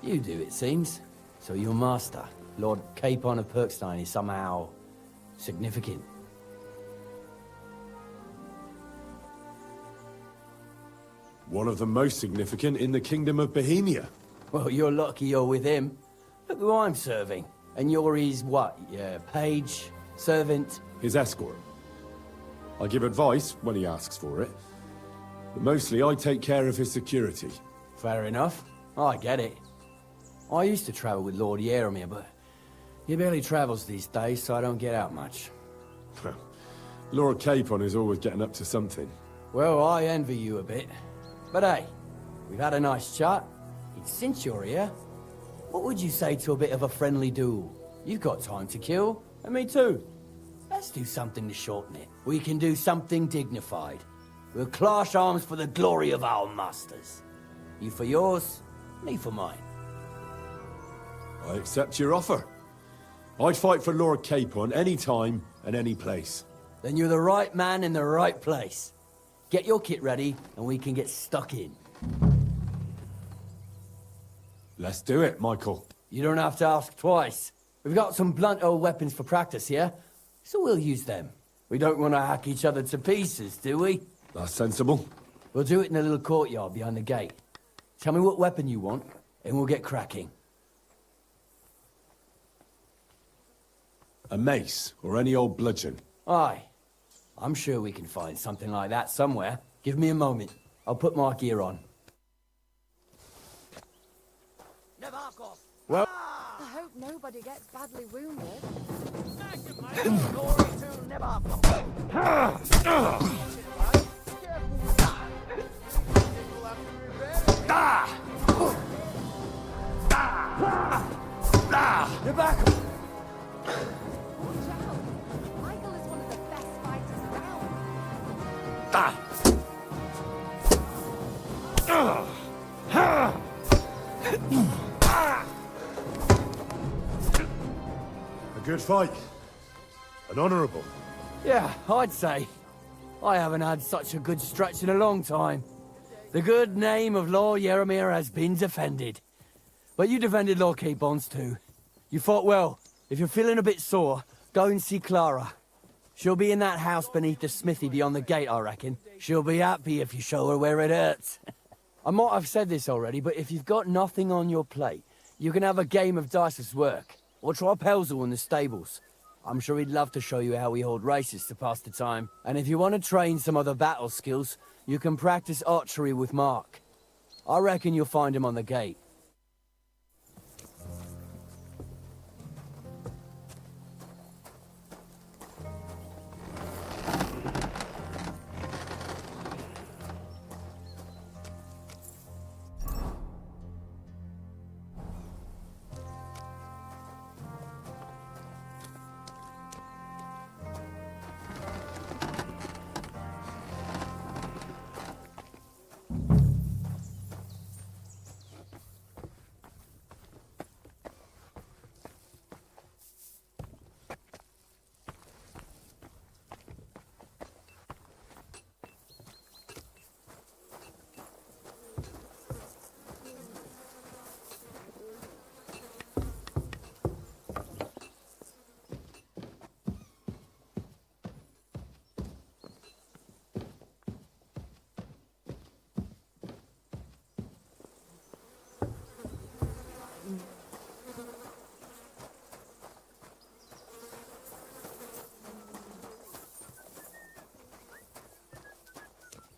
you do, it seems. So your master, Lord Capon of Pirkstein, is somehow significant. One of the most significant in the Kingdom of Bohemia. Well, you're lucky you're with him. Look who I'm serving. And you're his, what, page, servant? His escort. I give advice when he asks for it. But mostly I take care of his security. Fair enough. I get it. I used to travel with Lord Yaramir, but he barely travels these days, so I don't get out much. Lord Capon is always getting up to something. Well, I envy you a bit. But hey, we've had a nice chat. Since you're here, what would you say to a bit of a friendly duel? You've got time to kill, and me too. Let's do something to shorten it. We can do something dignified. We'll clash arms for the glory of our masters. You for yours, me for mine. I accept your offer. I'd fight for Lord Capon any time and any place. Then you're the right man in the right place. Get your kit ready, and we can get stuck in. Let's do it, Michael. You don't have to ask twice. We've got some blunt old weapons for practice here, so we'll use them. We don't want to hack each other to pieces, do we? That's sensible. We'll do it in a little courtyard behind the gate. Tell me what weapon you want, and we'll get cracking. A mace, or any old bludgeon. Aye. I'm sure we can find something like that somewhere. Give me a moment. I'll put my gear on. Well, I hope nobody gets badly wounded. You're back. Watch out. Michael is one of the best fighters around. A good fight. An honourable. Yeah, I'd say. I haven't had such a good stretch in a long time. The good name of Lord Yaramir has been defended. But you defended Lord Capon's too. You fought well. If you're feeling a bit sore, go and see Clara. She'll be in that house beneath the smithy beyond the gate, I reckon. She'll be happy if you show her where it hurts. I might have said this already, but if you've got nothing on your plate, you can have a game of dice's work. Or try Pelzel in the stables. I'm sure he'd love to show you how we hold races to pass the time. And if you want to train some other battle skills, you can practice archery with Mark. I reckon you'll find him on the gate.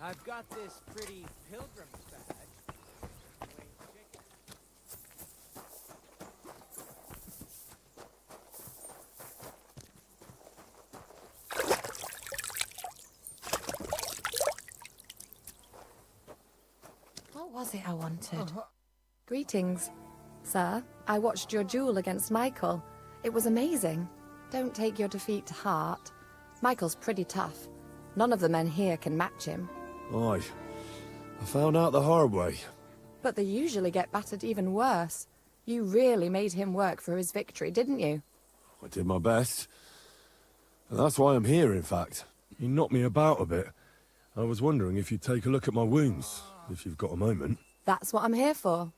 I've got this pretty pilgrim's badge. What was it I wanted? Greetings, sir. I watched your duel against Michael. It was amazing. Don't take your defeat to heart. Michael's pretty tough. None of the men here can match him. Aye. I found out the hard way. But they usually get battered even worse. You really made him work for his victory, didn't you? I did my best. And that's why I'm here, in fact. You knocked me about a bit. I was wondering if you'd take a look at my wounds, if you've got a moment. That's what I'm here for.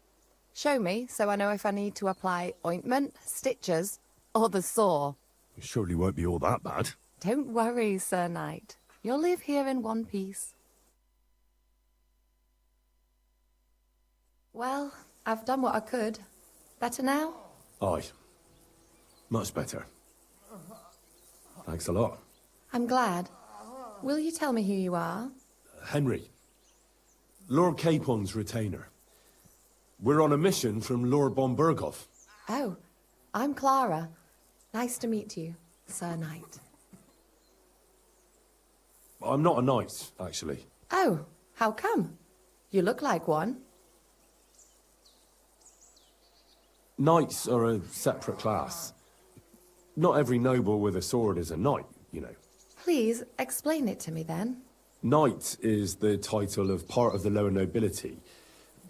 Show me, so I know if I need to apply ointment, stitches, or the saw. It surely won't be all that bad. Don't worry, Sir Knight. You'll live here in one piece. Well, I've done what I could. Better now? Aye. Much better. Thanks a lot. I'm glad. Will you tell me who you are? Henry. Lord Capon's retainer. We're on a mission from Lord Bombergov. Oh, I'm Clara. Nice to meet you, Sir Knight. I'm not a knight, actually. Oh, how come? You look like one. Knights are a separate class. Not every noble with a sword is a knight, you know. Please, explain it to me then. Knight is the title of part of the lower nobility,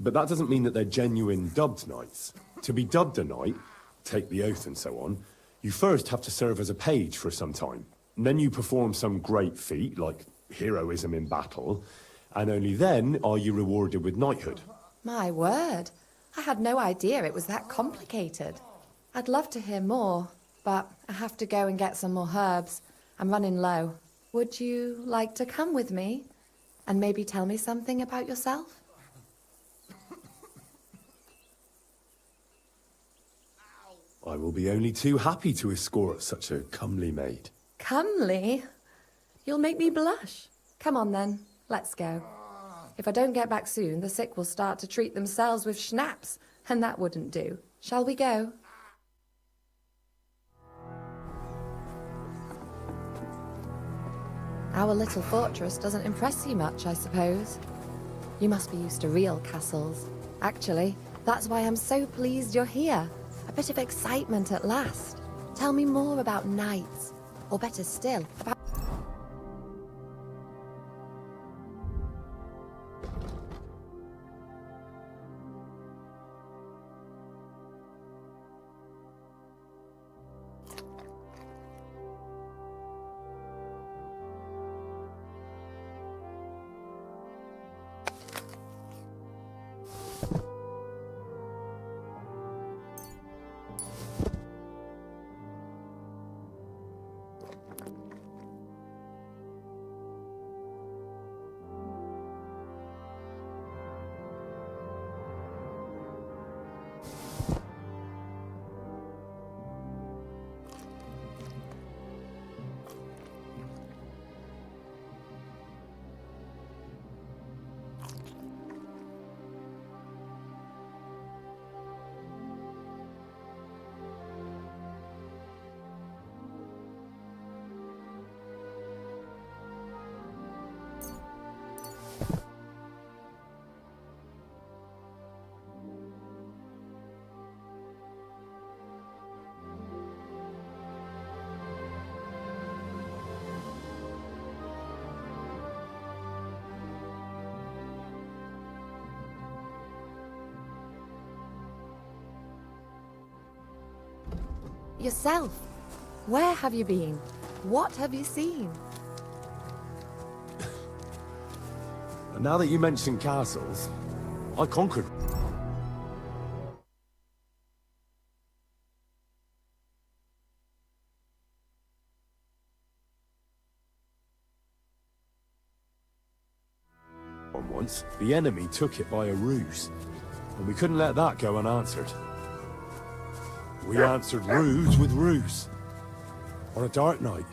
but that doesn't mean that they're genuine dubbed knights. To be dubbed a knight, take the oath and so on, you first have to serve as a page for some time. And then you perform some great feat, like heroism in battle, and only then are you rewarded with knighthood. My word. I had no idea it was that complicated. I'd love to hear more, but I have to go and get some more herbs. I'm running low. Would you like to come with me? And maybe tell me something about yourself? I will be only too happy to escort such a comely maid. Comely? You'll make me blush. Come on then, let's go. If I don't get back soon, the sick will start to treat themselves with schnapps, and that wouldn't do. Shall we go? Our little fortress doesn't impress you much, I suppose. You must be used to real castles. Actually, that's why I'm so pleased you're here. A bit of excitement at last. Tell me more about knights, or better still, about... Yourself. Where have you been? What have you seen? And now that you mention castles, I conquered. Once, the enemy took it by a ruse, and we couldn't let that go unanswered. We answered ruse with ruse. On a dark night,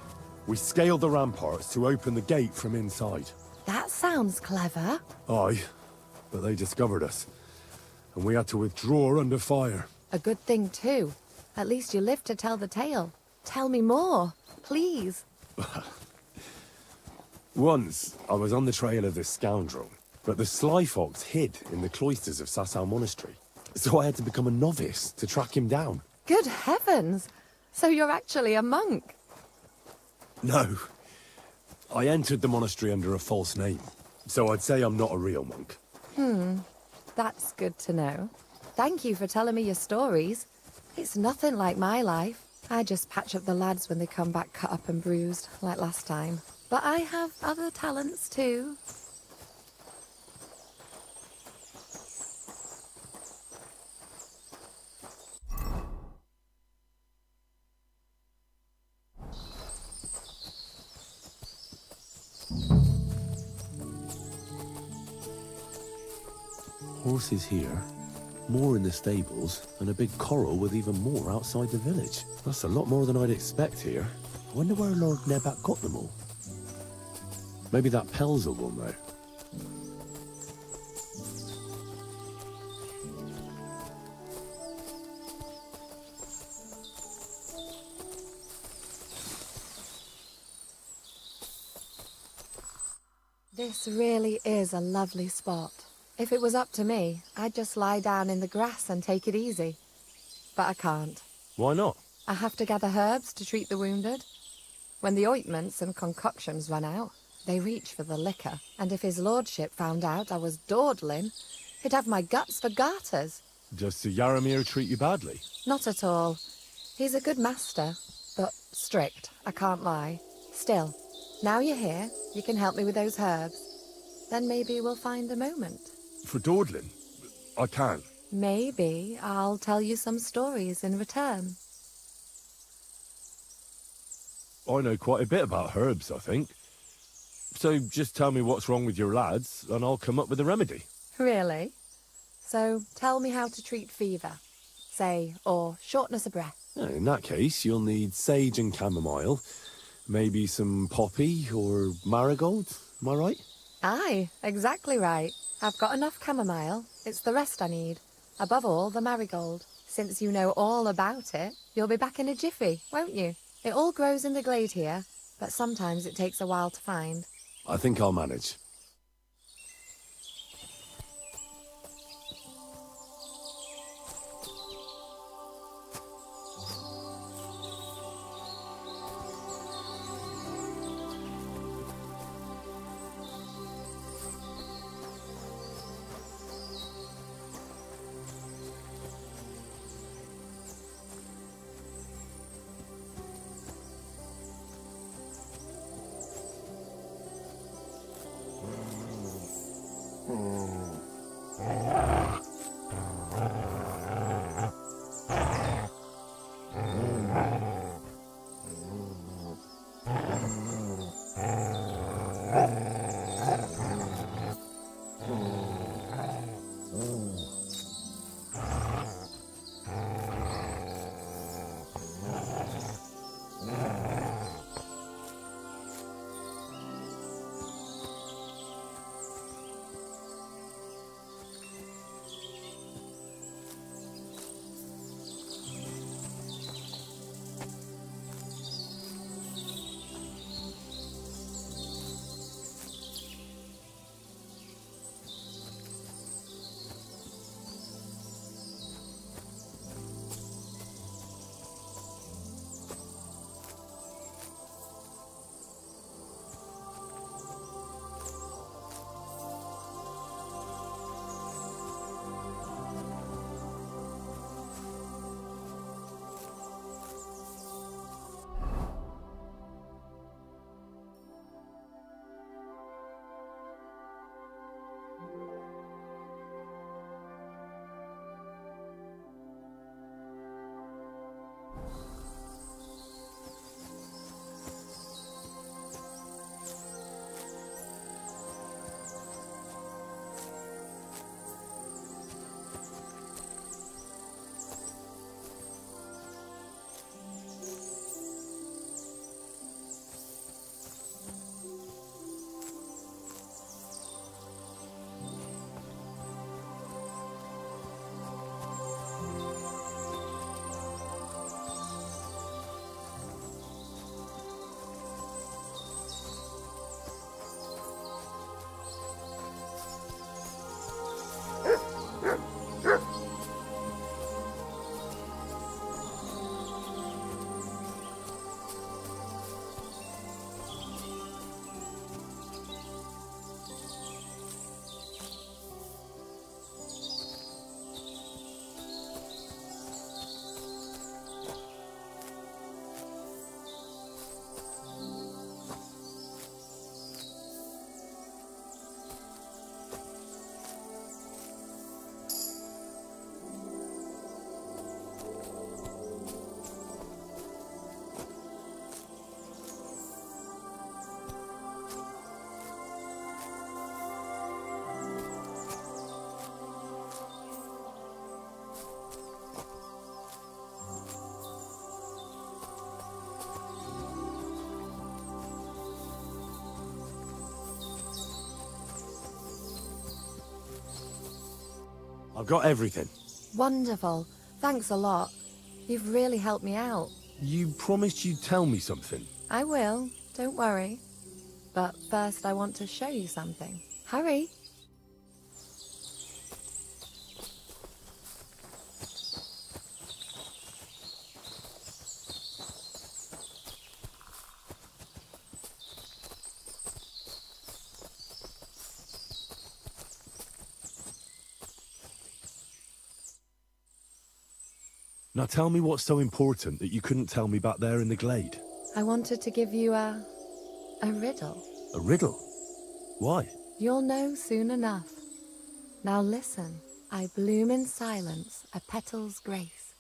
we scaled the ramparts to open the gate from inside. That sounds clever. Aye, but they discovered us. And we had to withdraw under fire. A good thing, too. At least you lived to tell the tale. Tell me more, please. Once, I was on the trail of this scoundrel, but the sly fox hid in the cloisters of Sasau Monastery. So I had to become a novice to track him down. Good heavens! So you're actually a monk? No. I entered the monastery under a false name, so I'd say I'm not a real monk. That's good to know. Thank you for telling me your stories. It's nothing like my life. I just patch up the lads when they come back cut up and bruised, like last time. But I have other talents too. Horses here, more in the stables, and a big corral with even more outside the village. That's a lot more than I'd expect here. I wonder where Lord Nebat got them all. Maybe that Pelzel will know. This really is a lovely spot. If it was up to me, I'd just lie down in the grass and take it easy. But I can't. Why not? I have to gather herbs to treat the wounded. When the ointments and concoctions run out, they reach for the liquor. And if his lordship found out I was dawdling, he'd have my guts for garters. Does Sir Yaramir treat you badly? Not at all. He's a good master, but strict, I can't lie. Still, now you're here, you can help me with those herbs. Then maybe we'll find a moment. For dawdling? I can't. Maybe I'll tell you some stories in return. I know quite a bit about herbs, I think. So just tell me what's wrong with your lads, and I'll come up with a remedy. Really? So tell me how to treat fever, say, or shortness of breath. In that case, you'll need sage and chamomile, maybe some poppy or marigold, am I right? Aye, exactly right. I've got enough chamomile. It's the rest I need. Above all, the marigold. Since you know all about it, you'll be back in a jiffy, won't you? It all grows in the glade here, but sometimes it takes a while to find. I think I'll manage. I've got everything. Wonderful. Thanks a lot. You've really helped me out. You promised you'd tell me something. I will. Don't worry. But first I want to show you something. Hurry. Now tell me what's so important that you couldn't tell me back there in the glade. I wanted to give you a riddle. A riddle? Why? You'll know soon enough. Now listen. I bloom in silence, a petal's grace,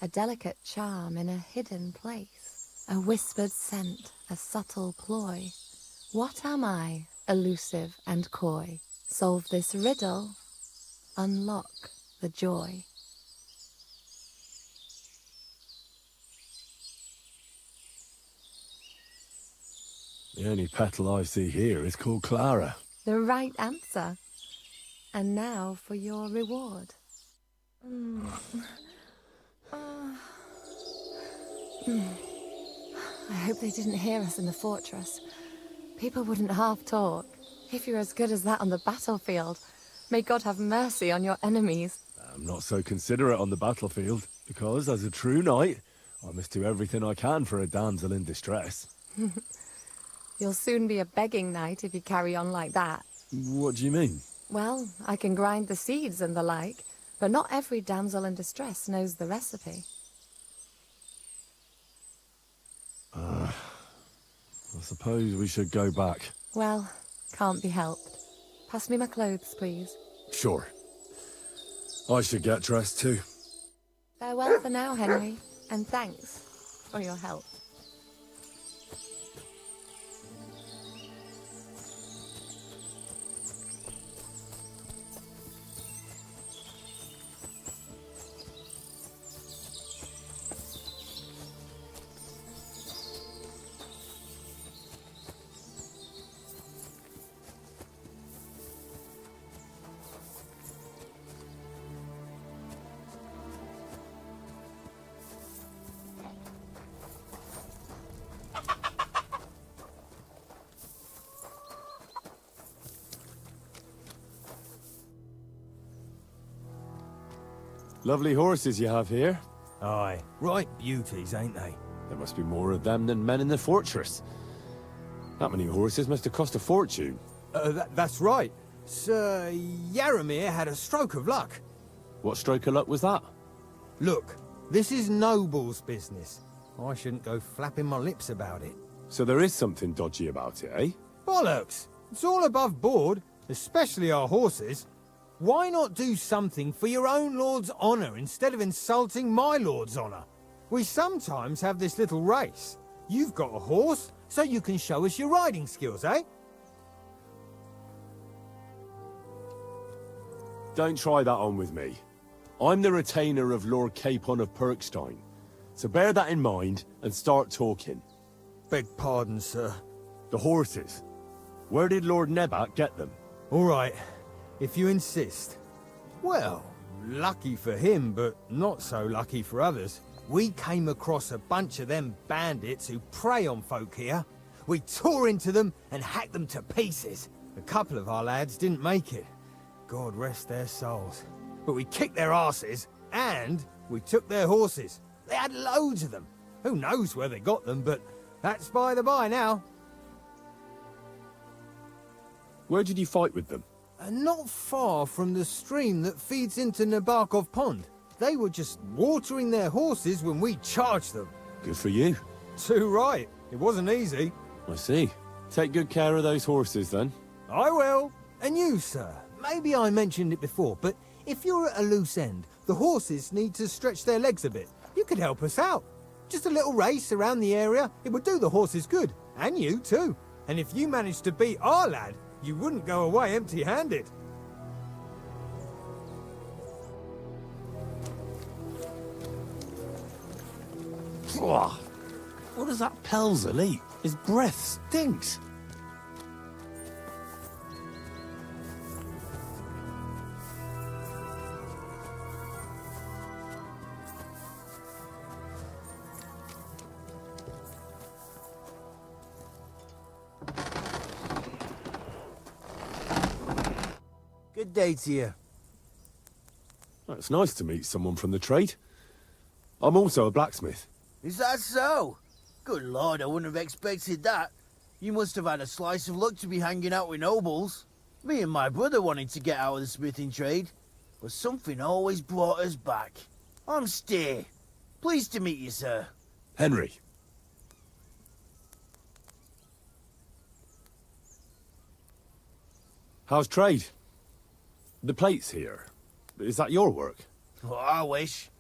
a delicate charm in a hidden place, a whispered scent, a subtle ploy. What am I, elusive and coy? Solve this riddle, unlock the joy. The only petal I see here is called Clara. The right answer. And now for your reward. I hope they didn't hear us in the fortress. People wouldn't half talk. If you're as good as that on the battlefield, may God have mercy on your enemies. I'm not so considerate on the battlefield, because as a true knight, I must do everything I can for a damsel in distress. You'll soon be a begging knight if you carry on like that. What do you mean? Well, I can grind the seeds and the like, but not every damsel in distress knows the recipe. I suppose we should go back. Well, can't be helped. Pass me my clothes, please. Sure. I should get dressed too. Farewell for now, Henry, and thanks for your help. Lovely horses you have here. Aye, right beauties, ain't they? There must be more of them than men in the fortress. That many horses must have cost a fortune. That's right. Sir Yaramir had a stroke of luck. What stroke of luck was that? Look, this is noble's business. I shouldn't go flapping my lips about it. So there is something dodgy about it, eh? Bollocks! It's all above board, especially our horses. Why not do something for your own lord's honour instead of insulting my lord's honour? We sometimes have this little race. You've got a horse, so you can show us your riding skills, eh? Don't try that on with me. I'm the retainer of Lord Capon of Perkstein. So bear that in mind and start talking. Beg pardon, sir. The horses. Where did Lord Nebat get them? All right, if you insist. Well, lucky for him, but not so lucky for others. We came across a bunch of them bandits who prey on folk here. We tore into them and hacked them to pieces. A couple of our lads didn't make it. God rest their souls. But we kicked their asses, and we took their horses. They had loads of them. Who knows where they got them, but that's by the by now. Where did you fight with them? Not far from the stream that feeds into Nabarkov Pond. They were just watering their horses when we charged them. Good for you. Too right. It wasn't easy. I see. Take good care of those horses, then. I will. And you, sir. Maybe I mentioned it before, but if you're at a loose end, the horses need to stretch their legs a bit. You could help us out. Just a little race around the area. It would do the horses good. And you, too. And if you managed to beat our lad, you wouldn't go away empty-handed. What does that Pelzel eat? His breath stinks. Good day to you. Well, it's nice to meet someone from the trade. I'm also a blacksmith. Is that so? Good lord, I wouldn't have expected that. You must have had a slice of luck to be hanging out with nobles. Me and my brother wanted to get out of the smithing trade, but something always brought us back. I'm Steer. Pleased to meet you, sir. Henry. How's trade? The plates here. Is that your work? Oh, I wish.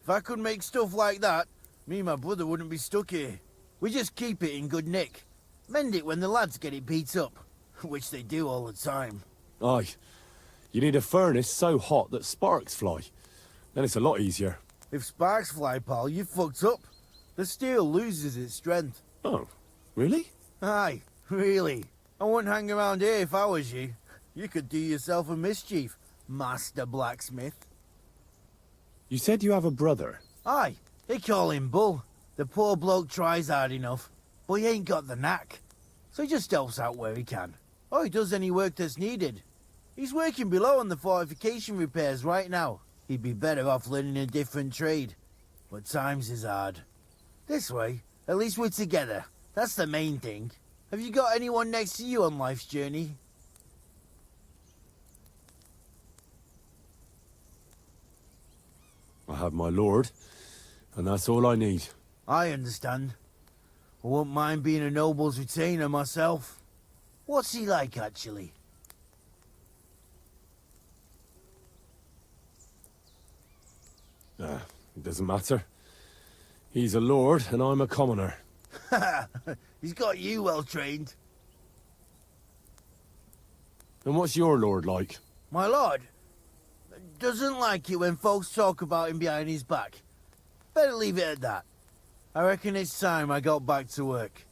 If I could make stuff like that, me and my brother wouldn't be stuck here. We just keep it in good nick. Mend it when the lads get it beat up, which they do all the time. Aye. You need a furnace so hot that sparks fly. Then it's a lot easier. If sparks fly, pal, you fucked up. The steel loses its strength. Oh, really? Aye, really. I wouldn't hang around here if I was you. You could do yourself a mischief, Master Blacksmith. You said you have a brother. Aye, they call him Bull. The poor bloke tries hard enough, but he ain't got the knack. So he just helps out where he can. Or he does any work that's needed. He's working below on the fortification repairs right now. He'd be better off learning a different trade. But times is hard. This way, at least we're together. That's the main thing. Have you got anyone next to you on life's journey? I have my lord, and that's all I need. I understand. I wouldn't mind being a noble's retainer myself. What's he like, actually? It doesn't matter. He's a lord, and I'm a commoner. He's got you well trained. And what's your lord like? My lord doesn't like it when folks talk about him behind his back. Better leave it at that. I reckon it's time I got back to work.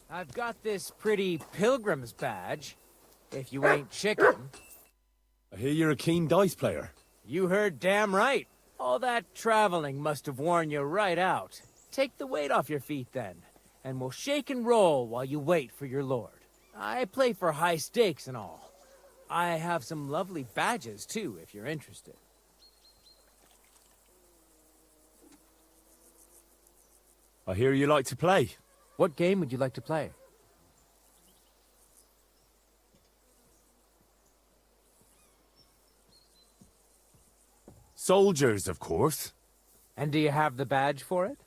I've got this pretty pilgrim's badge, if you ain't chicken. I hear you're a keen dice player. You heard damn right. All that traveling must have worn you right out. Take the weight off your feet then, and we'll shake and roll while you wait for your lord. I play for high stakes and all. I have some lovely badges too, if you're interested. I hear you like to play. What game would you like to play? Soldiers, of course. And do you have the badge for it?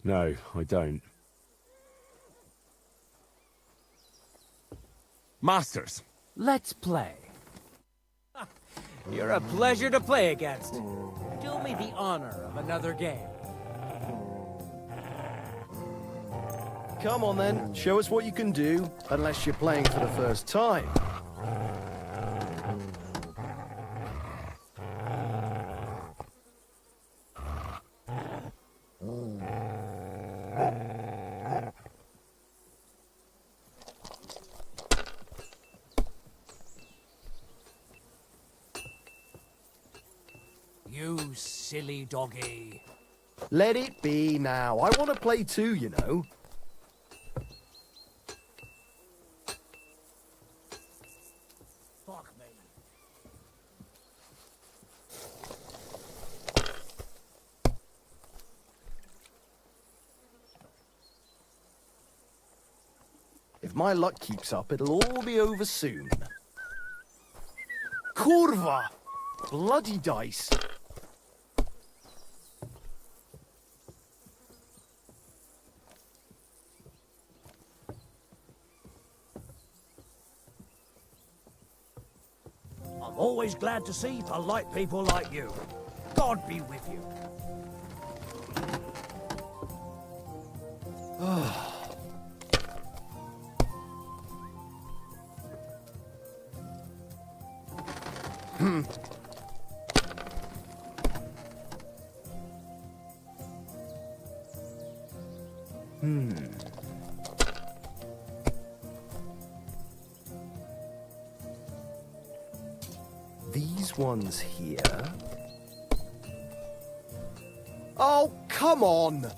No, I don't. Masters. Let's play. You're a pleasure to play against. Do me the honor of another game. Come on then, show us what you can do, unless you're playing for the first time. You silly doggy. Let it be now. I want to play too, you know. If my luck keeps up, it'll all be over soon. Kurva! Bloody dice! I'm always glad to see polite people like you. God be with you. These ones here. Oh, come on!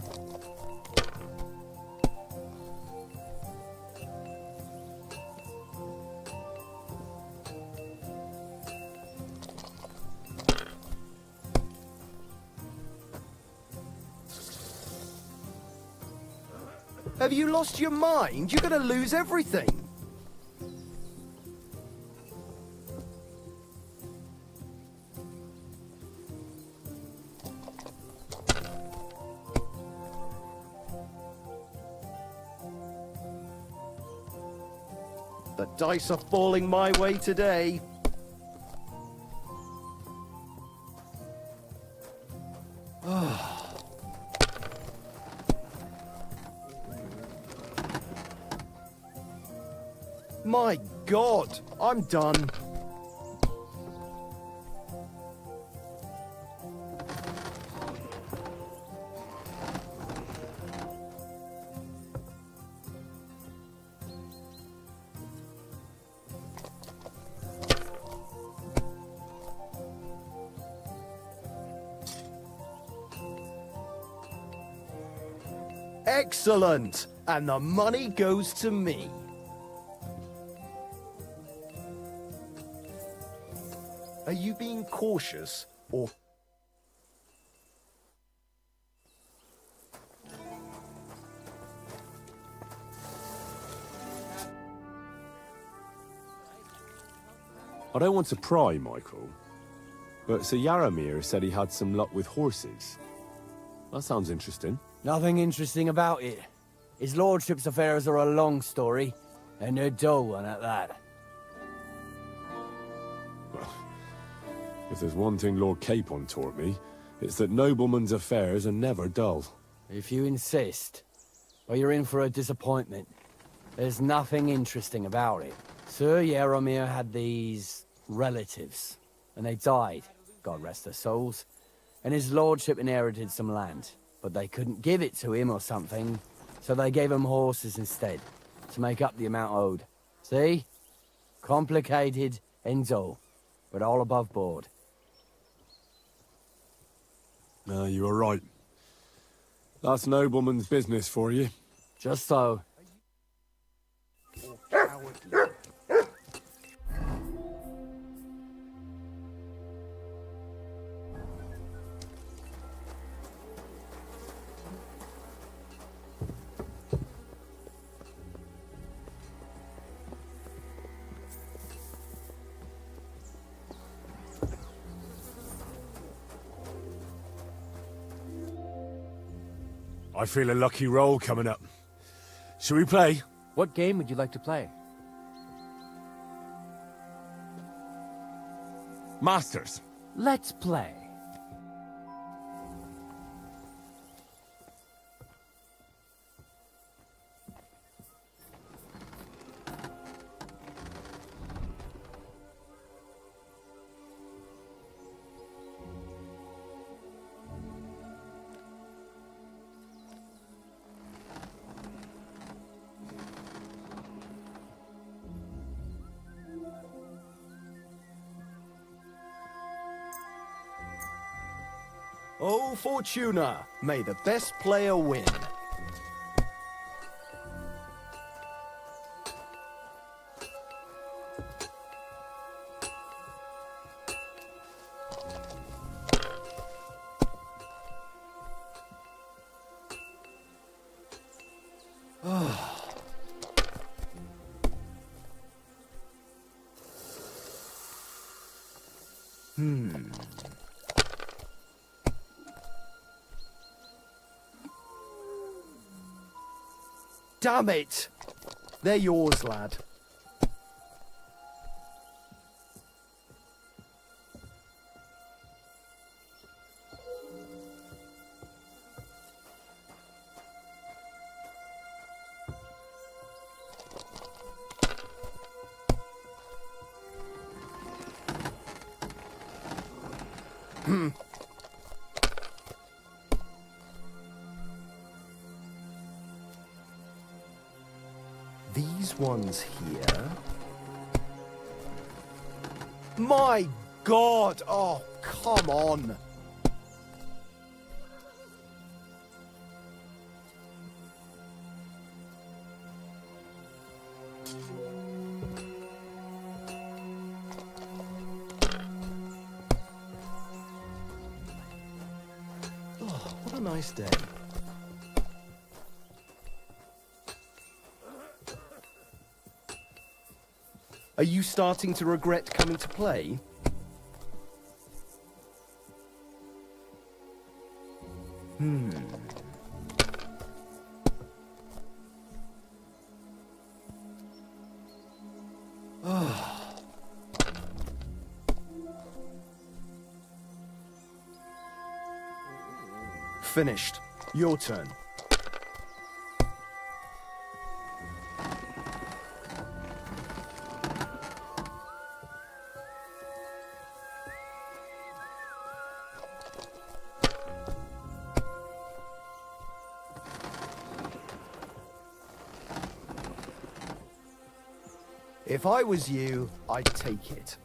Have you lost your mind? You're gonna lose everything. The dice are falling my way today. My God, I'm done. Excellent! And the money goes to me. Are you being cautious, or... I don't want to pry, Michael, but Sir Yaramir said he had some luck with horses. That sounds interesting. Nothing interesting about it. His lordship's affairs are a long story, and a dull one at that. Well, if there's one thing Lord Capon taught me, it's that noblemen's affairs are never dull. If you insist, well, you're in for a disappointment. There's nothing interesting about it. Sir Yaramir had these relatives, and they died, God rest their souls, and his lordship inherited some land. But they couldn't give it to him or something, so they gave him horses instead, to make up the amount owed. See? Complicated and dull, but all above board. No, you are right. That's nobleman's business for you. Just so. I feel a lucky roll coming up. Shall we play? What game would you like to play? Masters. Let's play. Oh, Fortuna, may the best player win. damn it! They're yours, lad. These ones here. My God! Oh, come on! Oh, what a nice day. Are you starting to regret coming to play? Finished. Your turn. If I was you, I'd take it.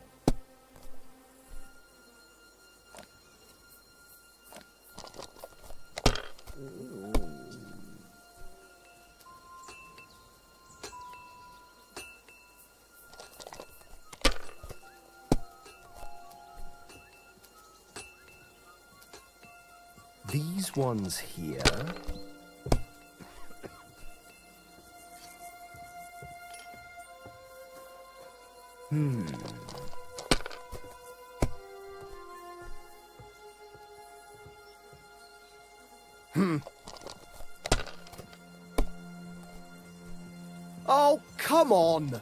These ones here. Oh, come on!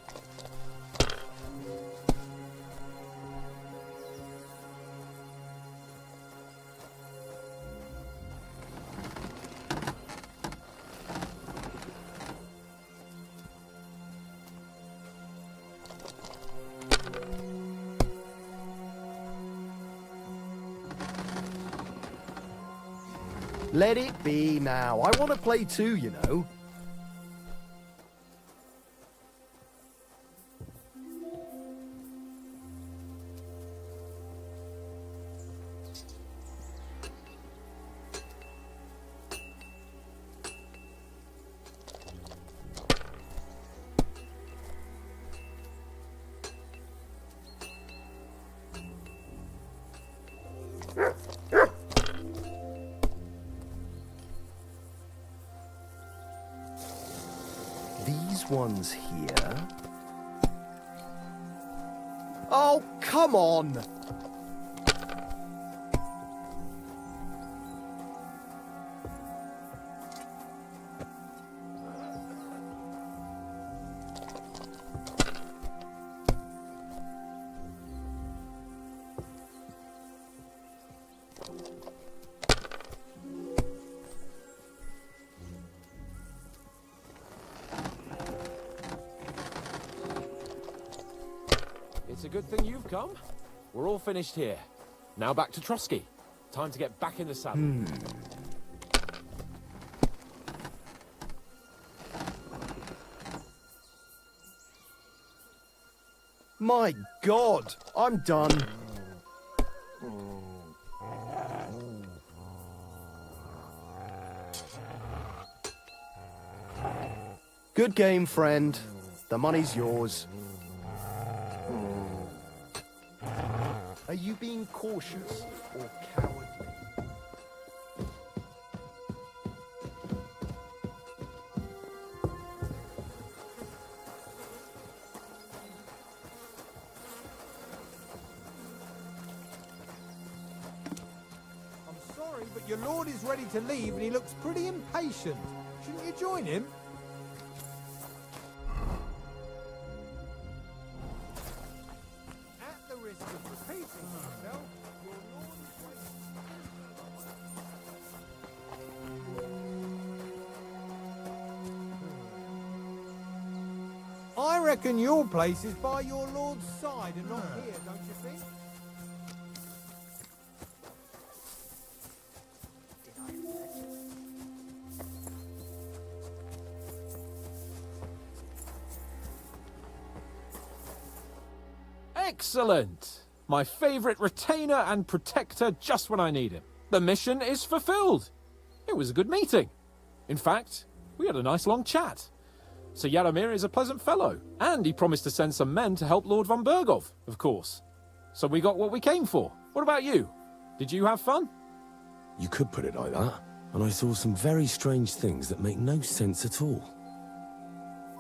Let it be now. I want to play too, you know. These ones here. Oh, come on! It's a good thing you've come. We're all finished here. Now back to Trotsky. Time to get back in the saddle. My God, I'm done. Good game, friend. The money's yours. Are you being cautious or cowardly? I'm sorry, but your lord is ready to leave and he looks pretty impatient. Shouldn't you join him? I reckon your place is by your lord's side and not here, don't you think? Excellent! My favourite retainer and protector just when I need him. The mission is fulfilled. It was a good meeting. In fact, we had a nice long chat. Sir Yaramir is a pleasant fellow, and he promised to send some men to help Lord von Bergov, of course. So we got what we came for. What about you? Did you have fun? You could put it like that. And I saw some very strange things that make no sense at all.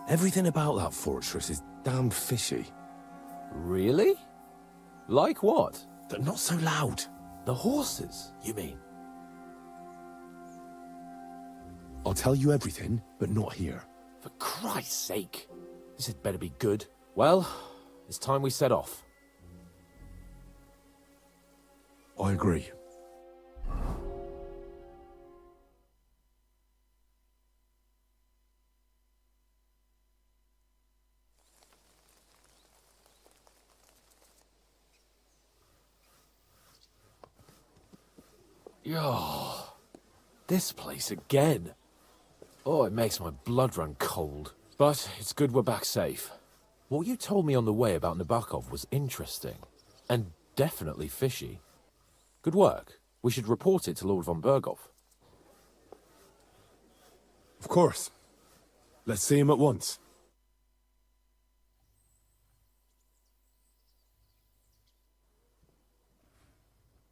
Everything about that fortress is damn fishy. Really? Like what? They're not so loud. The horses, you mean? I'll tell you everything, but not here. For Christ's sake. This had better be good. Well, it's time we set off. I agree. Yo, this place again. Oh, it makes my blood run cold. But it's good we're back safe. What you told me on the way about Nabokov was interesting. And definitely fishy. Good work. We should report it to Lord von Bergov. Of course. Let's see him at once.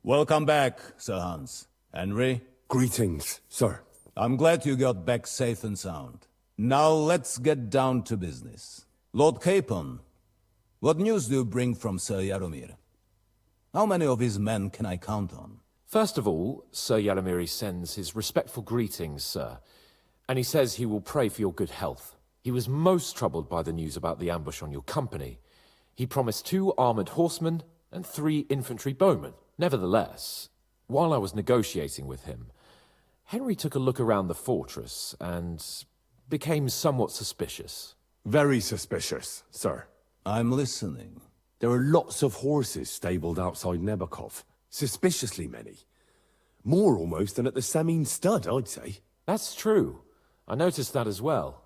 Welcome back, Sir Hans. Henry? Greetings, sir. I'm glad you got back safe and sound. Now let's get down to business. Lord Capon, what news do you bring from Sir Yaramir? How many of his men can I count on? First of all, Sir Yaramir sends his respectful greetings, sir. And he says he will pray for your good health. He was most troubled by the news about the ambush on your company. He promised 2 armored horsemen and 3 infantry bowmen. Nevertheless, while I was negotiating with him, Henry took a look around the fortress and became somewhat suspicious. Very suspicious, sir. I'm listening. There are lots of horses stabled outside Nebakov. Suspiciously many. More almost than at the Samin stud, I'd say. That's true. I noticed that as well.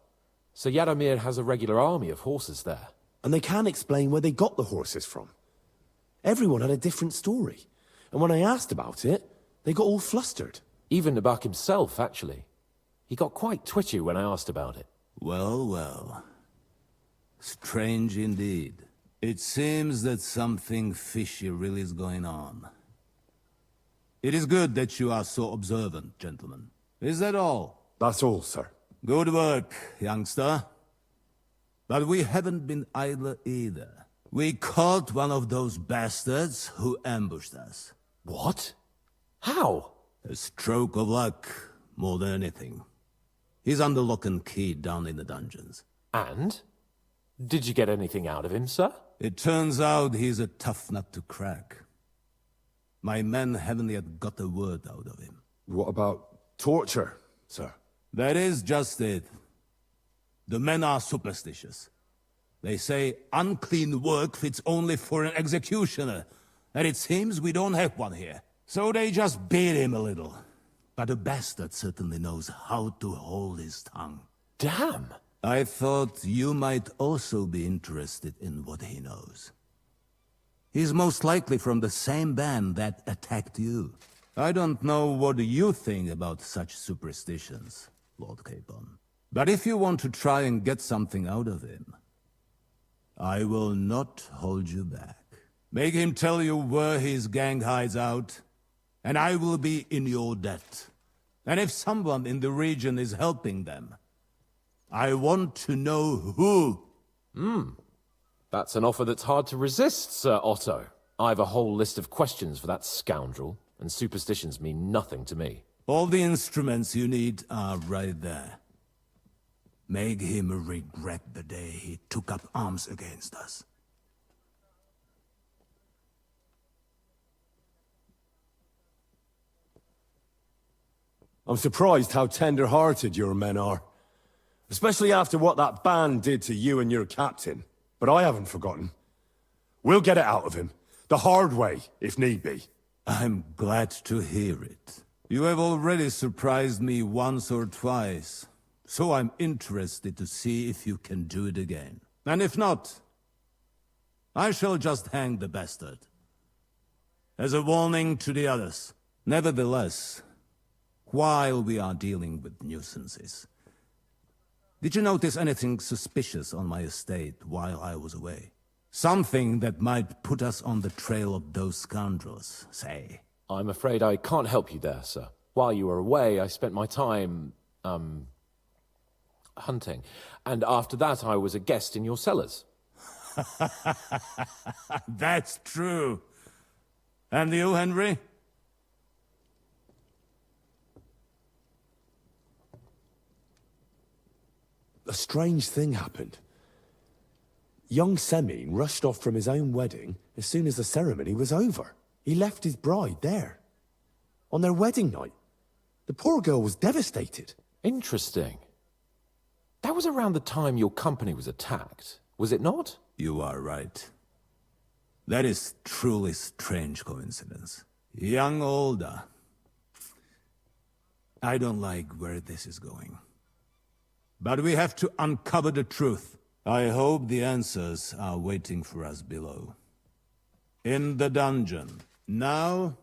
Sir Yaramir has a regular army of horses there. And they can't explain where they got the horses from. Everyone had a different story. And when I asked about it, they got all flustered. Even Nabak himself, actually. He got quite twitchy when I asked about it. Well, well. Strange indeed. It seems that something fishy really is going on. It is good that you are so observant, gentlemen. Is that all? That's all, sir. Good work, youngster. But we haven't been idle either. We caught one of those bastards who ambushed us. What? How? A stroke of luck, more than anything. He's under lock and key down in the dungeons. And? Did you get anything out of him, sir? It turns out he's a tough nut to crack. My men haven't yet got a word out of him. What about torture, sir? That is just it. The men are superstitious. They say unclean work fits only for an executioner, and it seems we don't have one here. So they just beat him a little. But the bastard certainly knows how to hold his tongue. Damn! I thought you might also be interested in what he knows. He's most likely from the same band that attacked you. I don't know what you think about such superstitions, Lord Capon. But if you want to try and get something out of him, I will not hold you back. Make him tell you where his gang hides out, and I will be in your debt. And if someone in the region is helping them, I want to know who. That's an offer that's hard to resist, Sir Otto. I have a whole list of questions for that scoundrel, and superstitions mean nothing to me. All the instruments you need are right there. Make him regret the day he took up arms against us. I'm surprised how tender-hearted your men are. Especially after what that band did to you and your captain. But I haven't forgotten. We'll get it out of him. The hard way, if need be. I'm glad to hear it. You have already surprised me once or twice, so I'm interested to see if you can do it again. And if not, I shall just hang the bastard. As a warning to the others. Nevertheless, while we are dealing with nuisances, did you notice anything suspicious on my estate while I was away? Something that might put us on the trail of those scoundrels, say. I'm afraid I can't help you there, sir. While you were away, I spent my time, hunting. And after that, I was a guest in your cellars. That's true. And you, Henry? A strange thing happened. Young Semine rushed off from his own wedding as soon as the ceremony was over. He left his bride there. On their wedding night. The poor girl was devastated. Interesting. That was around the time your company was attacked, was it not? You are right. That is truly strange coincidence. Young Olda. I don't like where this is going. But we have to uncover the truth. I hope the answers are waiting for us below. In the dungeon. Now,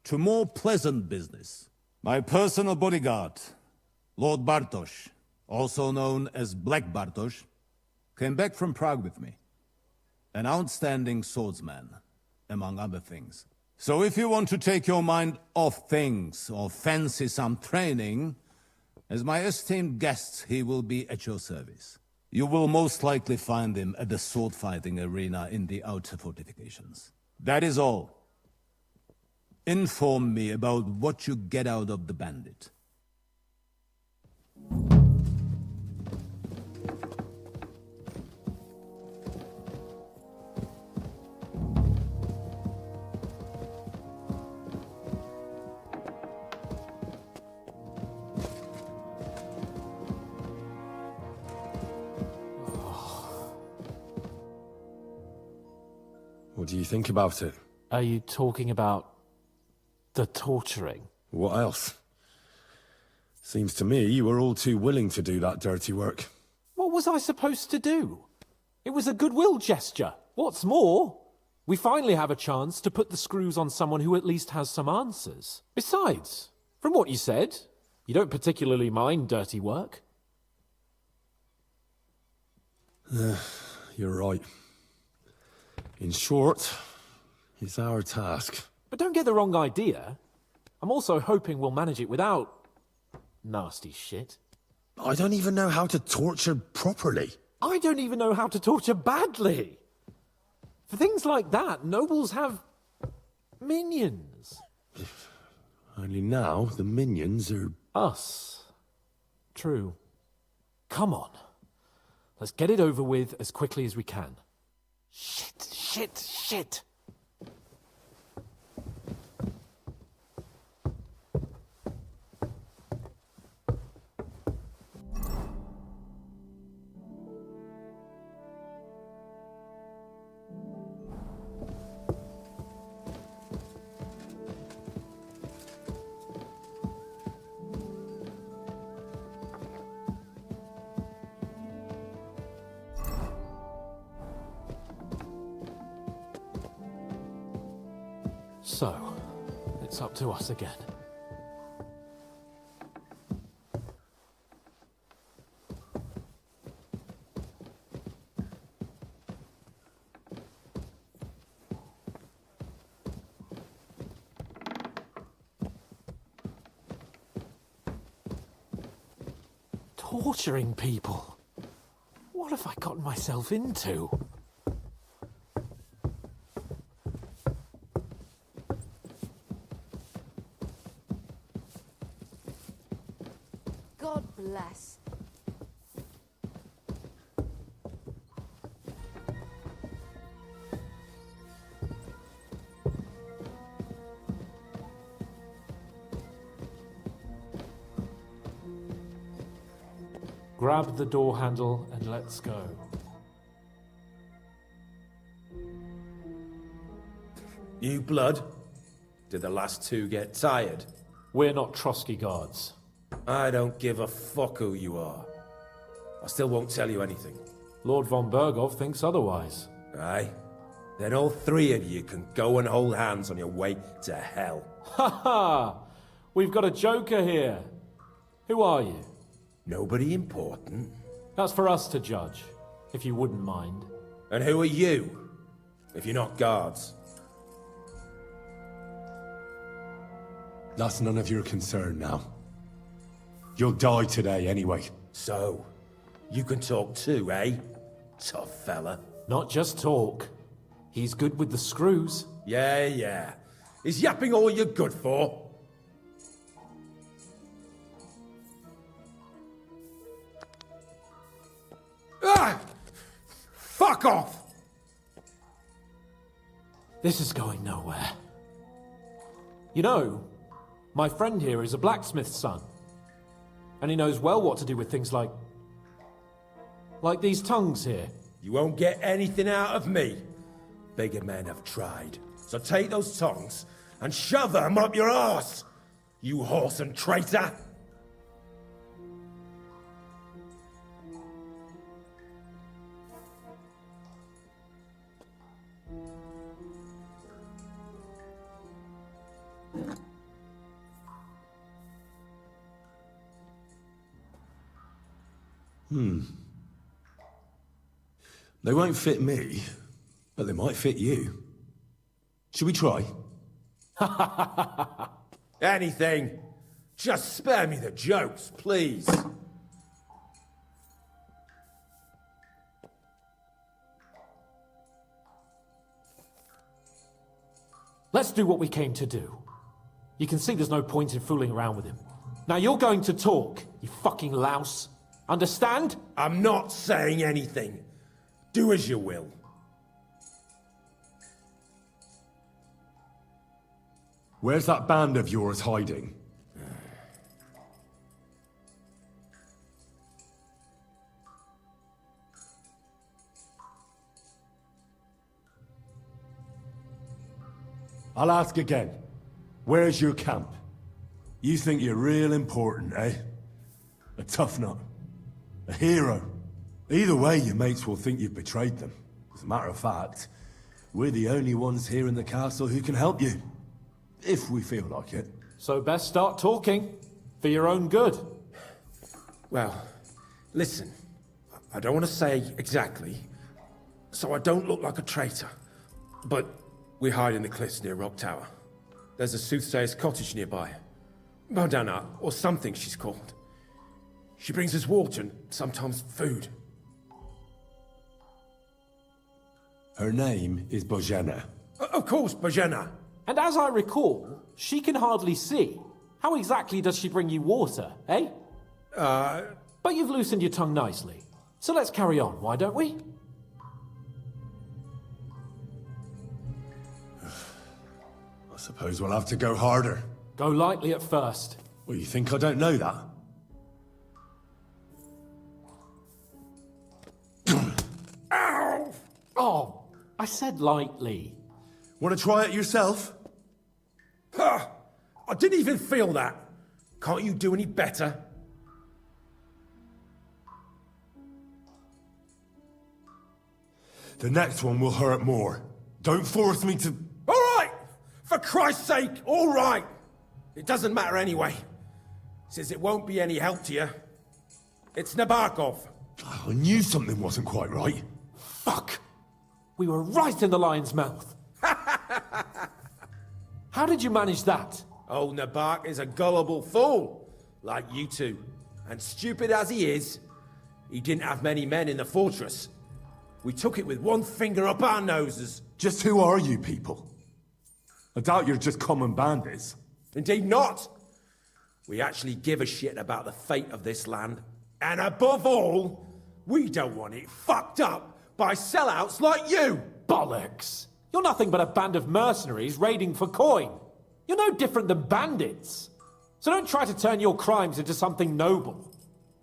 to more pleasant business. My personal bodyguard, Lord Bartosz, also known as Black Bartosz, came back from Prague with me. An outstanding swordsman, among other things. So if you want to take your mind off things or fancy some training, as my esteemed guest, he will be at your service. You will most likely find him at the sword-fighting arena in the outer fortifications. That is all. Inform me about what you get out of the bandit. What do you think about it? Are you talking about the torturing? What else? Seems to me you were all too willing to do that dirty work. What was I supposed to do? It was a goodwill gesture. What's more, we finally have a chance to put the screws on someone who at least has some answers. Besides, from what you said, you don't particularly mind dirty work. You're right. In short, it's our task. But don't get the wrong idea. I'm also hoping we'll manage it without nasty shit. I don't even know how to torture properly. I don't even know how to torture badly. For things like that, nobles have minions. Only now the minions are... Us. True. Come on. Let's get it over with as quickly as we can. Shit. So, it's up to us again. Torturing people? What have I gotten myself into? God bless. Grab the door handle and let's go. New blood? Did the last two get tired? We're not Trotsky guards. I don't give a fuck who you are. I still won't tell you anything. Lord von Berghoff thinks otherwise. Aye? Then all three of you can go and hold hands on your way to hell. Ha ha! We've got a joker here. Who are you? Nobody important. That's for us to judge, if you wouldn't mind. And who are you, if you're not guards? That's none of your concern now. You'll die today anyway. So, you can talk too, eh? Tough fella. Not just talk. He's good with the screws. Yeah. Is yapping all you're good for? Ah! Fuck off! This is going nowhere. You know, my friend here is a blacksmith's son. And he knows well what to do with things like these tongues here. You won't get anything out of me. Bigger men have tried. So take those tongues and shove them up your arse, you horse and traitor! They won't fit me, but they might fit you. Should we try? Anything. Just spare me the jokes, please. Let's do what we came to do. You can see there's no point in fooling around with him. Now you're going to talk, you fucking louse. Understand? I'm not saying anything. Do as you will. Where's that band of yours hiding? I'll ask again. Where's your camp? You think you're real important, eh? A tough nut. A hero. Either way, your mates will think you've betrayed them. As a matter of fact, we're the only ones here in the castle who can help you. If we feel like it. So best start talking. For your own good. Well, listen. I don't want to say exactly, so I don't look like a traitor. But we hide in the cliffs near Rock Tower. There's a soothsayer's cottage nearby. Modana, or something she's called. She brings us water and sometimes food. Her name is Bojana. Of course, Bojana. And as I recall, she can hardly see. How exactly does she bring you water, eh? But you've loosened your tongue nicely. So let's carry on, why don't we? I suppose we'll have to go harder. Go lightly at first. Well, you think I don't know that? Ow! Oh, I said lightly. Want to try it yourself? Huh! I didn't even feel that. Can't you do any better? The next one will hurt more. Don't force me to... All right! For Christ's sake, all right! It doesn't matter anyway, since it won't be any help to you. It's Nabokov. Oh, I knew something wasn't quite right. Fuck! We were right in the lion's mouth. How did you manage that? Old Nabok is a gullible fool, like you two. And stupid as he is, he didn't have many men in the fortress. We took it with one finger up our noses. Just who are you people? I doubt you're just common bandits. Indeed not. We actually give a shit about the fate of this land. And above all, we don't want it fucked up by sellouts like you. Bollocks! You're nothing but a band of mercenaries raiding for coin. You're no different than bandits. So don't try to turn your crimes into something noble.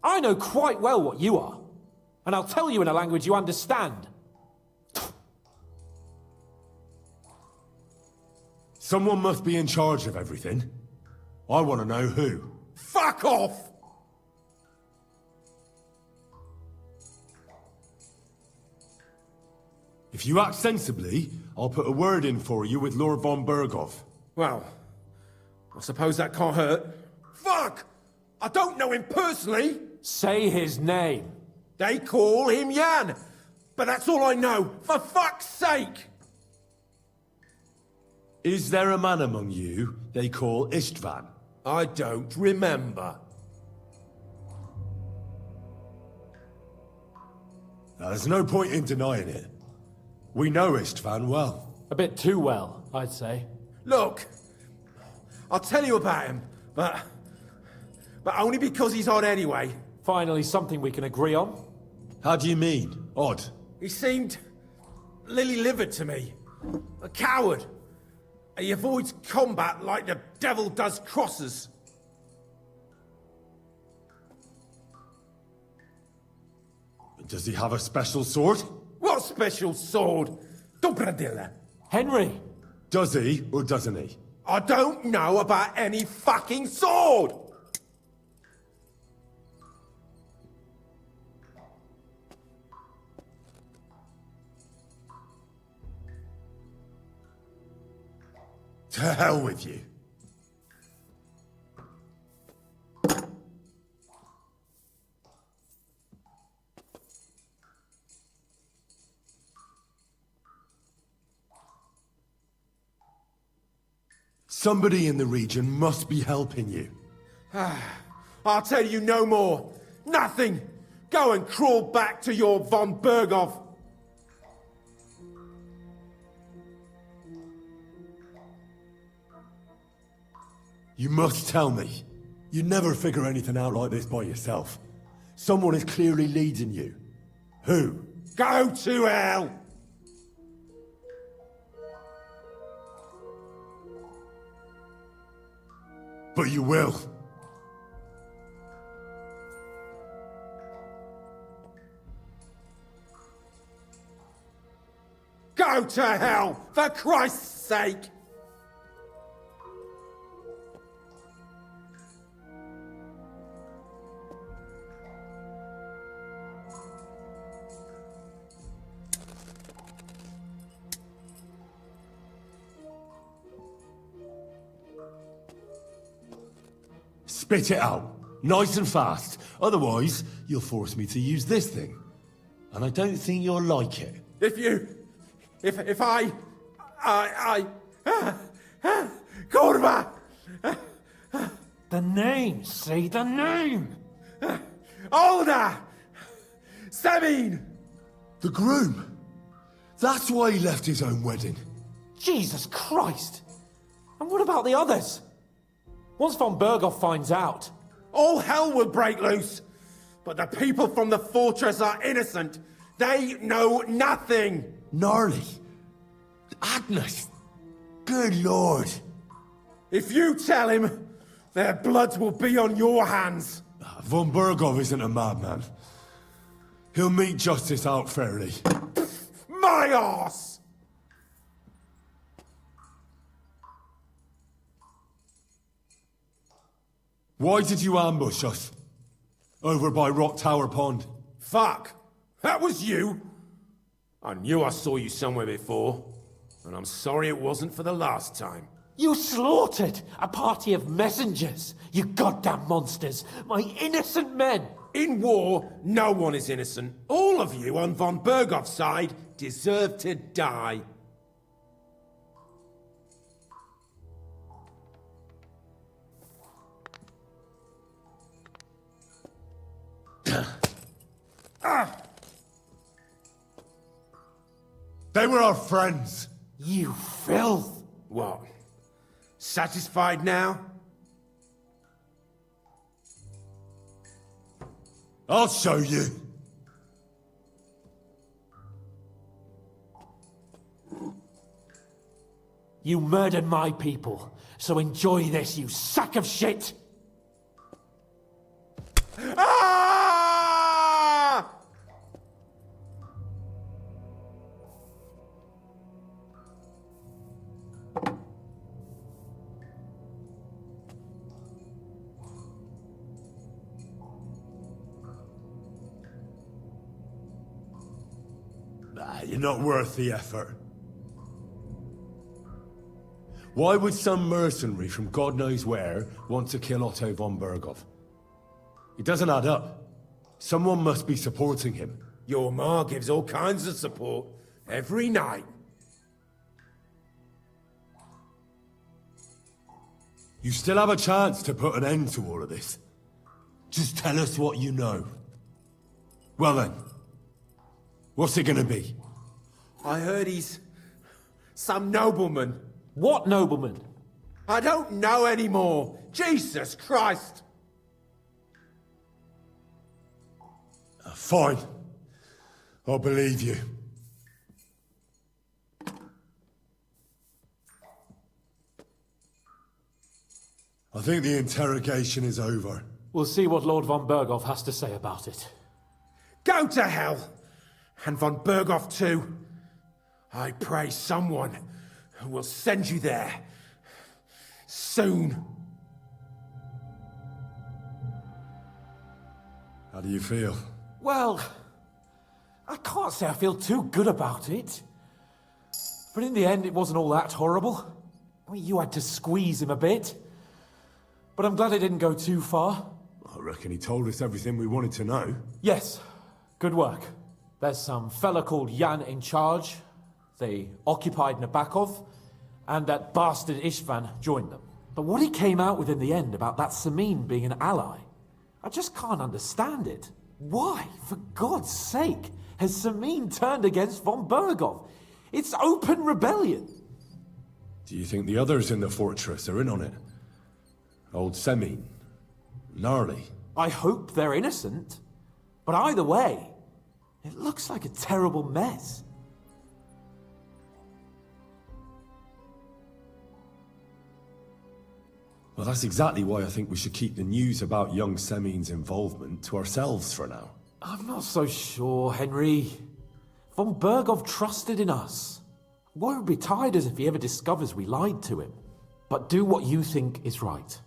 I know quite well what you are. And I'll tell you in a language you understand. Someone must be in charge of everything. I want to know who. Fuck off! If you act sensibly, I'll put a word in for you with Lord von Berghoff. Well, I suppose that can't hurt. Fuck! I don't know him personally! Say his name. They call him Jan! But that's all I know, for fuck's sake! Is there a man among you they call Istvan? I don't remember. Now, there's no point in denying it. We know Istvan well. A bit too well, I'd say. Look, I'll tell you about him, but only because he's odd anyway. Finally something we can agree on? How do you mean, odd? He seemed lily-livered to me. A coward. He avoids combat like the devil does crosses. Does he have a special sword? What special sword? Dobradilla. Henry! Does he, or doesn't he? I don't know about any fucking sword! To hell with you. Somebody in the region must be helping you. I'll tell you no more. Nothing. Go and crawl back to your von Berghoff. You must tell me. You never figure anything out like this by yourself. Someone is clearly leading you. Who? Go to hell! But you will. Go to hell, for Christ's sake! Spit it out. Nice and fast. Otherwise, you'll force me to use this thing. And I don't think you'll like it. If I... Kurva! The name! Say the name! Older! Sabine! The groom. That's why he left his own wedding. Jesus Christ! And what about the others? Once von Berghoff finds out... All hell will break loose! But the people from the fortress are innocent! They know nothing! Gnarly. Agnes. Good lord. If you tell him, their blood will be on your hands! Von Berghoff isn't a madman. He'll meet justice out fairly. My arse! Why did you ambush us? Over by Rock Tower Pond. Fuck! That was you! I knew I saw you somewhere before. And I'm sorry it wasn't for the last time. You slaughtered a party of messengers! You goddamn monsters! My innocent men! In war, no one is innocent. All of you on von Berghoff's side deserve to die. They were our friends. You filth! What? Satisfied now? I'll show you. You murdered my people, so enjoy this, you sack of shit! Ah! You're not worth the effort. Why would some mercenary from God knows where want to kill Otto von Berghoff? It doesn't add up. Someone must be supporting him. Your ma gives all kinds of support every night. You still have a chance to put an end to all of this. Just tell us what you know. Well then, what's it gonna be? I heard he's some nobleman. What nobleman? I don't know anymore. Jesus Christ! Fine. I'll believe you. I think the interrogation is over. We'll see what Lord von Berghoff has to say about it. Go to hell! And von Berghoff too. I pray someone will send you there. Soon. How do you feel? Well, I can't say I feel too good about it. But in the end, it wasn't all that horrible. I mean, you had to squeeze him a bit. But I'm glad it didn't go too far. I reckon he told us everything we wanted to know. Yes, good work. There's some fella called Jan in charge. They occupied Nabokov, and that bastard Istvan joined them. But what he came out with in the end about that Samin being an ally, I just can't understand it. Why, for God's sake, has Samin turned against von Berghoff? It's open rebellion. Do you think the others in the fortress are in on it? Old Semin? Gnarly? I hope they're innocent. But either way, it looks like a terrible mess. Well, that's exactly why I think we should keep the news about young Semin's involvement to ourselves for now. I'm not so sure, Henry. Von Berghoff trusted in us. Won't be tired as if he ever discovers we lied to him. But do what you think is right.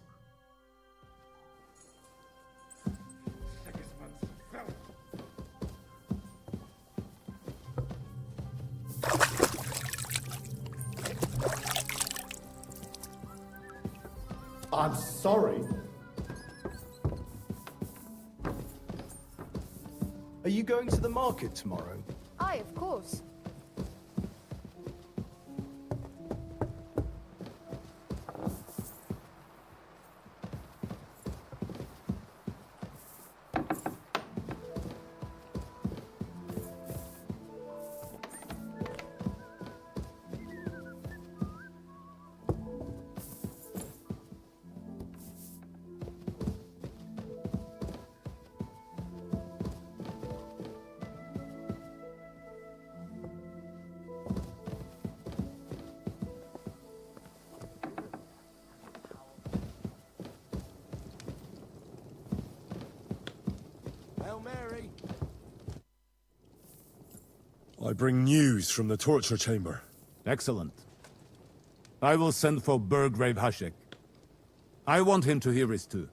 I'm sorry. Are you going to the market tomorrow? Aye, of course. Mary. I bring news from the torture chamber. Excellent. I will send for Burgrave Hashek. I want him to hear it too.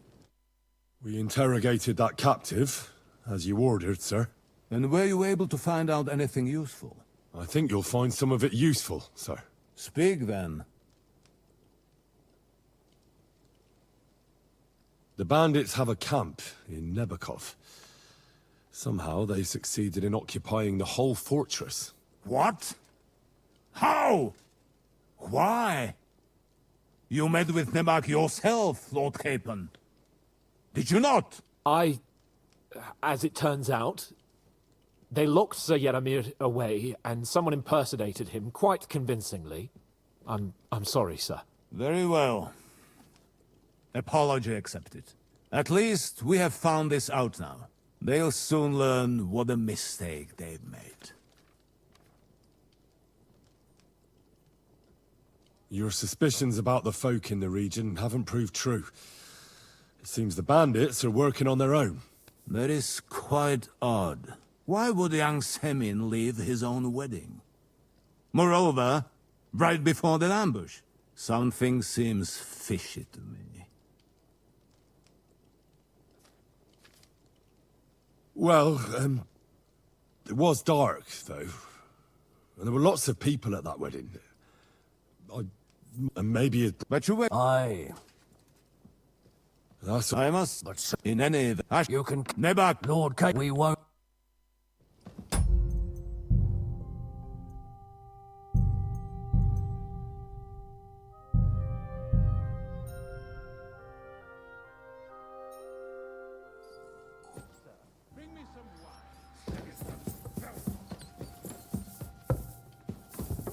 We interrogated that captive, as you ordered, sir. And were you able to find out anything useful? I think you'll find some of it useful, sir. Speak then. The bandits have a camp in Nabokov. Somehow they succeeded in occupying the whole fortress. What? How? Why? You met with Nebak yourself, Lord Capon. Did you not? As it turns out, they locked Sir Yaramir away, and someone impersonated him quite convincingly. I'm sorry, sir. Very well. Apology accepted. At least we have found this out now. They'll soon learn what a mistake they've made. Your suspicions about the folk in the region haven't proved true. It seems the bandits are working on their own. That is quite odd. Why would young Semin leave his own wedding? Moreover, right before the ambush, something seems fishy to me. Well, it was dark, though. And there were lots of people at that wedding. And maybe it... But you were... Aye. That's... I must... But in any event... you can... Nebak! Lord K... We won't...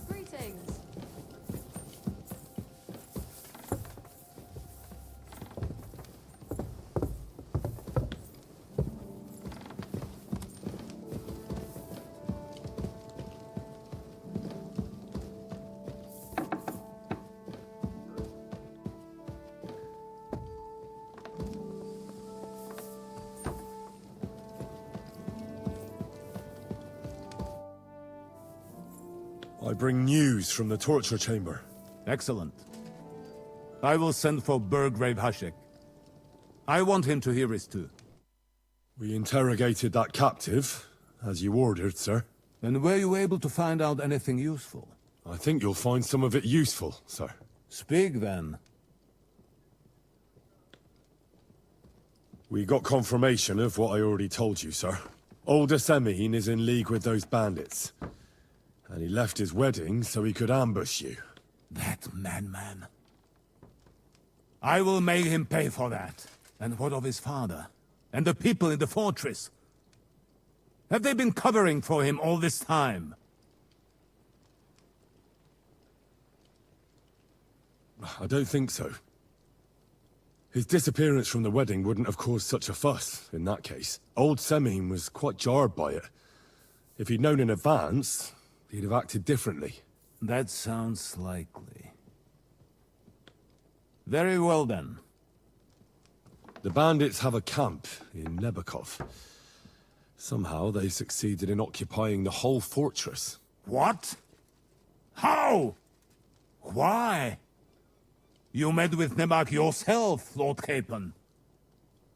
Greetings. I bring news from the torture chamber. Excellent. I will send for Burgrave Hashek. I want him to hear it too. We interrogated that captive, as you ordered, sir. And were you able to find out anything useful? I think you'll find some of it useful, sir. Speak then. We got confirmation of what I already told you, sir. Old Semine is in league with those bandits. And he left his wedding so he could ambush you. That madman. I will make him pay for that. And what of his father? And the people in the fortress? Have they been covering for him all this time? I don't think so. His disappearance from the wedding wouldn't have caused such a fuss, in that case. Old Semine was quite jarred by it. If he'd known in advance, he'd have acted differently. That sounds likely. Very well then. The bandits have a camp in Nebakov. Somehow they succeeded in occupying the whole fortress. What? How? Why? You met with Nebak yourself, Lord Capon.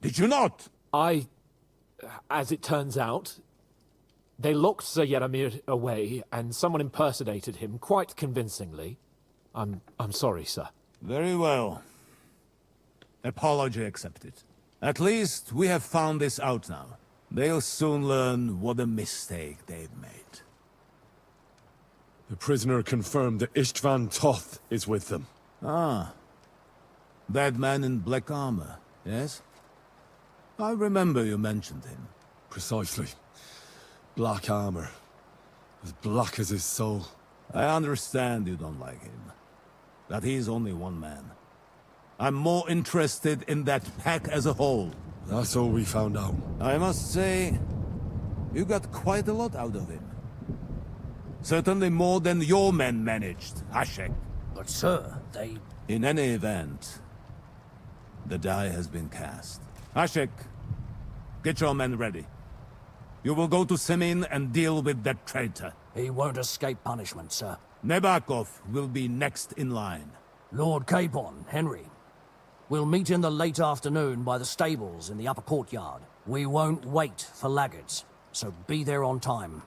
Did you not? As it turns out, they locked Sir Yaramir away, and someone impersonated him quite convincingly. I'm sorry, sir. Very well. Apology accepted. At least we have found this out now. They'll soon learn what a mistake they've made. The prisoner confirmed that Istvan Toth is with them. Ah. That man in black armor, yes? I remember you mentioned him. Precisely. Black armor. As black as his soul. I understand you don't like him. But he's only one man. I'm more interested in that pack as a whole. That's all we found out. I must say, you got quite a lot out of him. Certainly more than your men managed, Hashek. But sir, they... In any event, the die has been cast. Hashek, get your men ready. You will go to Semine and deal with that traitor. He won't escape punishment, sir. Nebakov will be next in line. Lord Capon, Henry. We'll meet in the late afternoon by the stables in the upper courtyard. We won't wait for laggards, so be there on time.